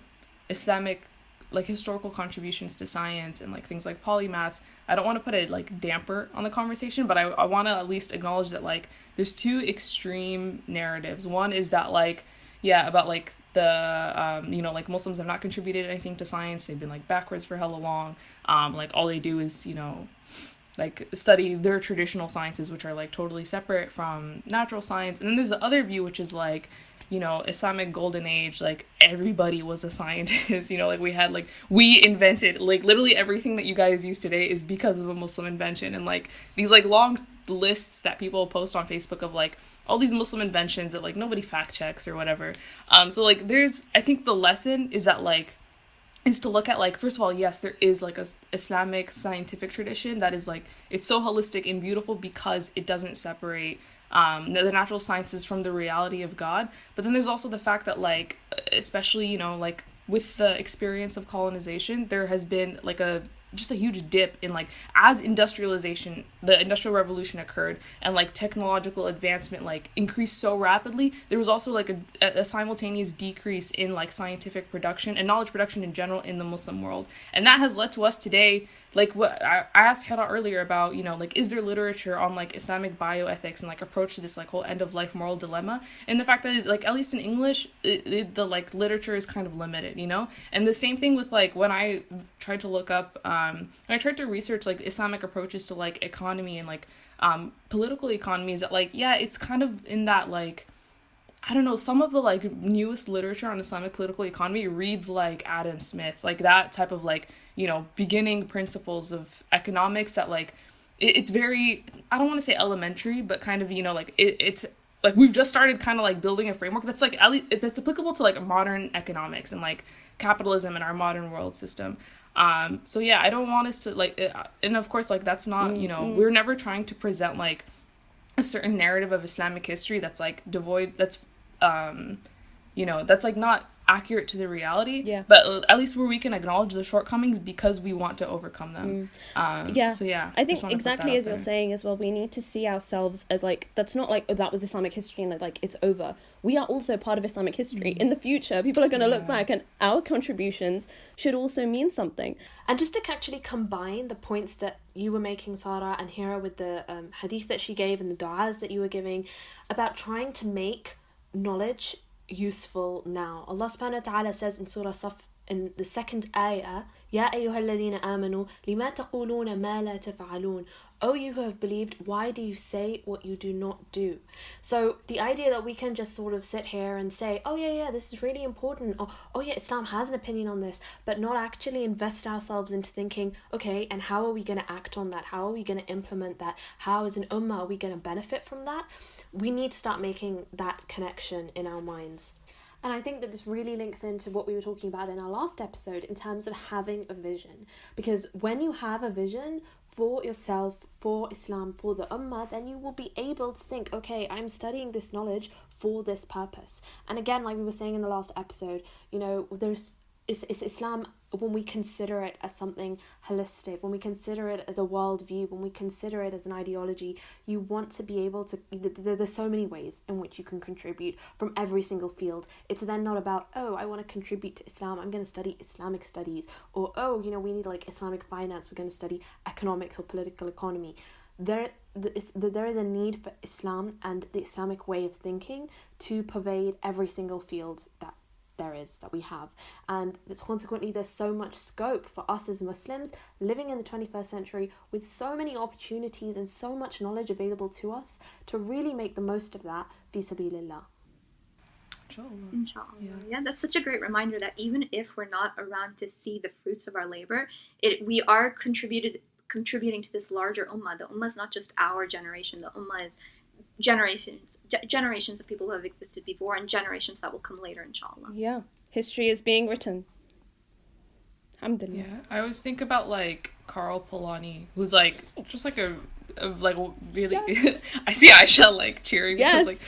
Islamic like historical contributions to science and like things like polymaths, I don't want to put a like damper on the conversation, but I want to at least acknowledge that like there's two extreme narratives. One is that like, yeah, about like the you know, like Muslims have not contributed anything to science, they've been like backwards for hella long, like all they do is, you know, like study their traditional sciences, which are like totally separate from natural science. And then there's the other view, which is like, you know, Islamic golden age, like everybody was a scientist, you know, like we invented like literally everything that you guys use today is because of a Muslim invention. And like these like long lists that people post on Facebook of like all these Muslim inventions that like nobody fact checks or whatever. So like I think the lesson is that like is to look at like, first of all, yes, there is like a Islamic scientific tradition that is like, it's so holistic and beautiful because it doesn't separate the natural sciences from the reality of God. But then there's also the fact that like, especially, you know, like with the experience of colonization, there has been like just a huge dip in like, as the industrial revolution occurred and like technological advancement like increased so rapidly, there was also like a simultaneous decrease in like scientific production and knowledge production in general in the Muslim world. And that has led to us today, like what I asked Heraa earlier about, you know, like, is there literature on like Islamic bioethics and like approach to this like whole end of life moral dilemma? And the fact that is like, at least in English, the like literature is kind of limited, you know? And the same thing with like when I tried to look up, when I tried to research like Islamic approaches to like economy and like political economies, that like, yeah, it's kind of in that like, I don't know, some of the like newest literature on Islamic political economy reads like Adam Smith, like that type of like, you know, beginning principles of economics that like, it's very, I don't want to say elementary, but kind of, you know, like it's like we've just started kind of like building a framework that's like, at least that's applicable to like modern economics and like capitalism in our modern world system. So yeah, I don't want us to like, and of course, like that's not, you know, we're never trying to present like a certain narrative of Islamic history that's like devoid, that's you know, that's like not accurate to the reality. Yeah. But at least where we can acknowledge the shortcomings because we want to overcome them. Yeah. So yeah, I think exactly as you're saying as well, we need to see ourselves as like, that's not like, oh, that was Islamic history and like it's over. We are also part of Islamic history. In the future, people are going to look back and our contributions should also mean something. And just to actually combine the points that you were making, Sarah and Heraa, with the hadith that she gave and the du'as that you were giving about trying to make knowledge useful now. Allah subhanahu wa ta'ala says in Surah Saf, in the second ayah, Ya ayyuha alladhina amanu, lima taquluna ma la taf'alun. O you who have believed, why do you say what you do not do? So the idea that we can just sort of sit here and say, oh yeah, this is really important, or oh yeah, Islam has an opinion on this, but not actually invest ourselves into thinking, okay, and how are we going to act on that? How are we going to implement that? How as an ummah are we going to benefit from that? We need to start making that connection in our minds. And I think that this really links into what we were talking about in our last episode in terms of having a vision. Because when you have a vision for yourself, for Islam, for the Ummah, then you will be able to think, okay, I'm studying this knowledge for this purpose. And again, like we were saying in the last episode, you know, it's Islam, when we consider it as something holistic, when we consider it as a worldview, when we consider it as an ideology, you want to be able to, there's so many ways in which you can contribute from every single field. It's then not about, oh, I want to contribute to Islam, I'm going to study Islamic studies, or oh, you know, we need like Islamic finance, we're going to study economics or political economy. There is a need for Islam and the Islamic way of thinking to pervade every single field that we have, and consequently there's so much scope for us as Muslims living in the 21st century with so many opportunities and so much knowledge available to us to really make the most of that fi sabilillah. Inshallah. Yeah, that's such a great reminder that even if we're not around to see the fruits of our labor, we are contributing to this larger ummah. The ummah is not just our generation. The ummah is generations of people who have existed before and generations that will come later, inshallah. Yeah, history is being written. Alhamdulillah. Yeah, I always think about like Karl Polanyi, who's like just like a like really yes. I see Aisha like cheering because like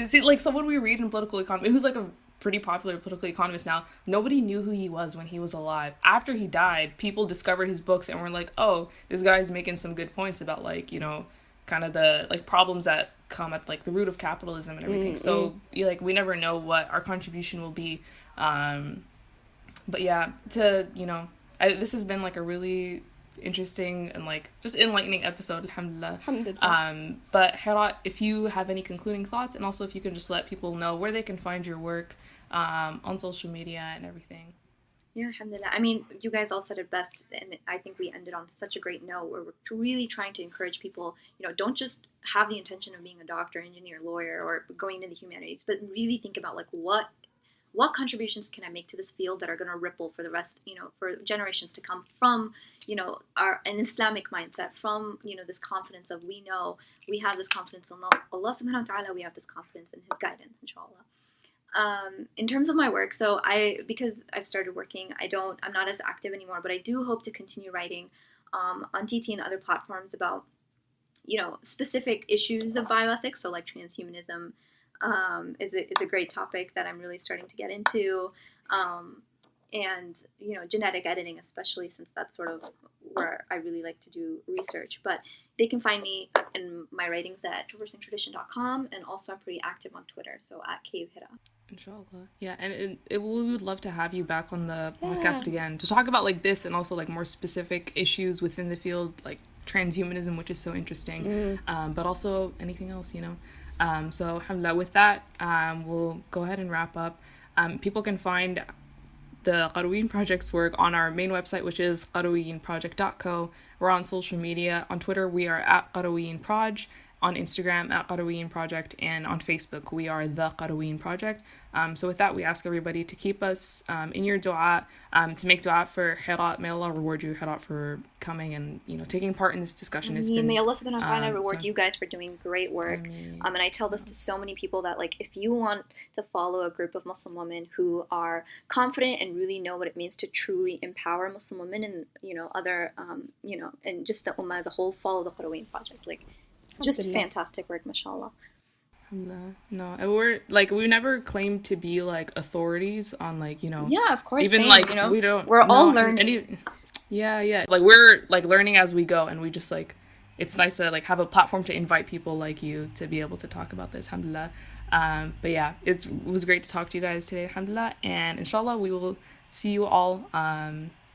see, like someone we read in political economy who's like a pretty popular political economist now. Nobody knew who he was when he was alive. After he died, people discovered his books and were like, oh, this guy's making some good points about like, you know, kind of the like problems that come at like the root of capitalism and everything. So like we never know what our contribution will be. But yeah, this has been like a really interesting and like just enlightening episode, alhamdulillah. But Heraa, if you have any concluding thoughts, and also if you can just let people know where they can find your work on social media and everything. Yeah, alhamdulillah. I mean, you guys all said it best, and I think we ended on such a great note where we're really trying to encourage people, don't just have the intention of being a doctor, engineer, lawyer, or going into the humanities, but really think about like what contributions can I make to this field that are going to ripple for the rest, for generations to come from, an Islamic mindset, from, this confidence of we know we have this confidence in Allah subhanahu wa ta'ala, we have this confidence in His guidance, inshallah. In terms of my work, so because I've started working, I'm not as active anymore, but I do hope to continue writing on TT and other platforms about, specific issues of bioethics. So like transhumanism is a great topic that I'm really starting to get into, and genetic editing, especially since that's sort of where I really like to do research. But they can find me in my writings at traversingtradition.com, and also I'm pretty active on Twitter, so at Heraa. Inshallah. Yeah, and we would love to have you back on the podcast again to talk about like this and also like more specific issues within the field, like transhumanism, which is so interesting, but also anything else, So alhamdulillah, with that, we'll go ahead and wrap up. People can find the Qarawiyyin Project's work on our main website, which is qarawiyyinproject.co. We're on social media. On Twitter, we are at Qarawiyyin Proj. On Instagram, at Qarawiyyin Project. And on Facebook, we are the Qarawiyyin Project. So with that, we ask everybody to keep us in your dua, to make dua for Heraa. May Allah reward you, Heraa, for coming and taking part in this discussion. May Allah subhanahu wa ta'ala reward you guys for doing great work. And I tell this to so many people that like if you want to follow a group of Muslim women who are confident and really know what it means to truly empower Muslim women and other and just the ummah as a whole, follow the Qarawiyyin Project. Like just fantastic work, mashallah. No, we're like we never claimed to be like authorities on like yeah, of course, even same, like we don't, we're all learning. Yeah, like we're like learning as we go, and we just like it's nice to like have a platform to invite people like you to be able to talk about this, alhamdulillah. But yeah, it was great to talk to you guys today, alhamdulillah, and inshallah we will see you all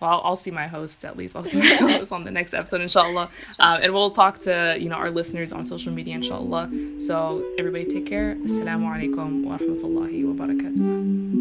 well, I'll see my hosts at least. I'll see my hosts on the next episode, inshallah. And we'll talk to, our listeners on social media, inshallah. So everybody take care. Assalamu alaikum wa rahmatullahi wa barakatuh.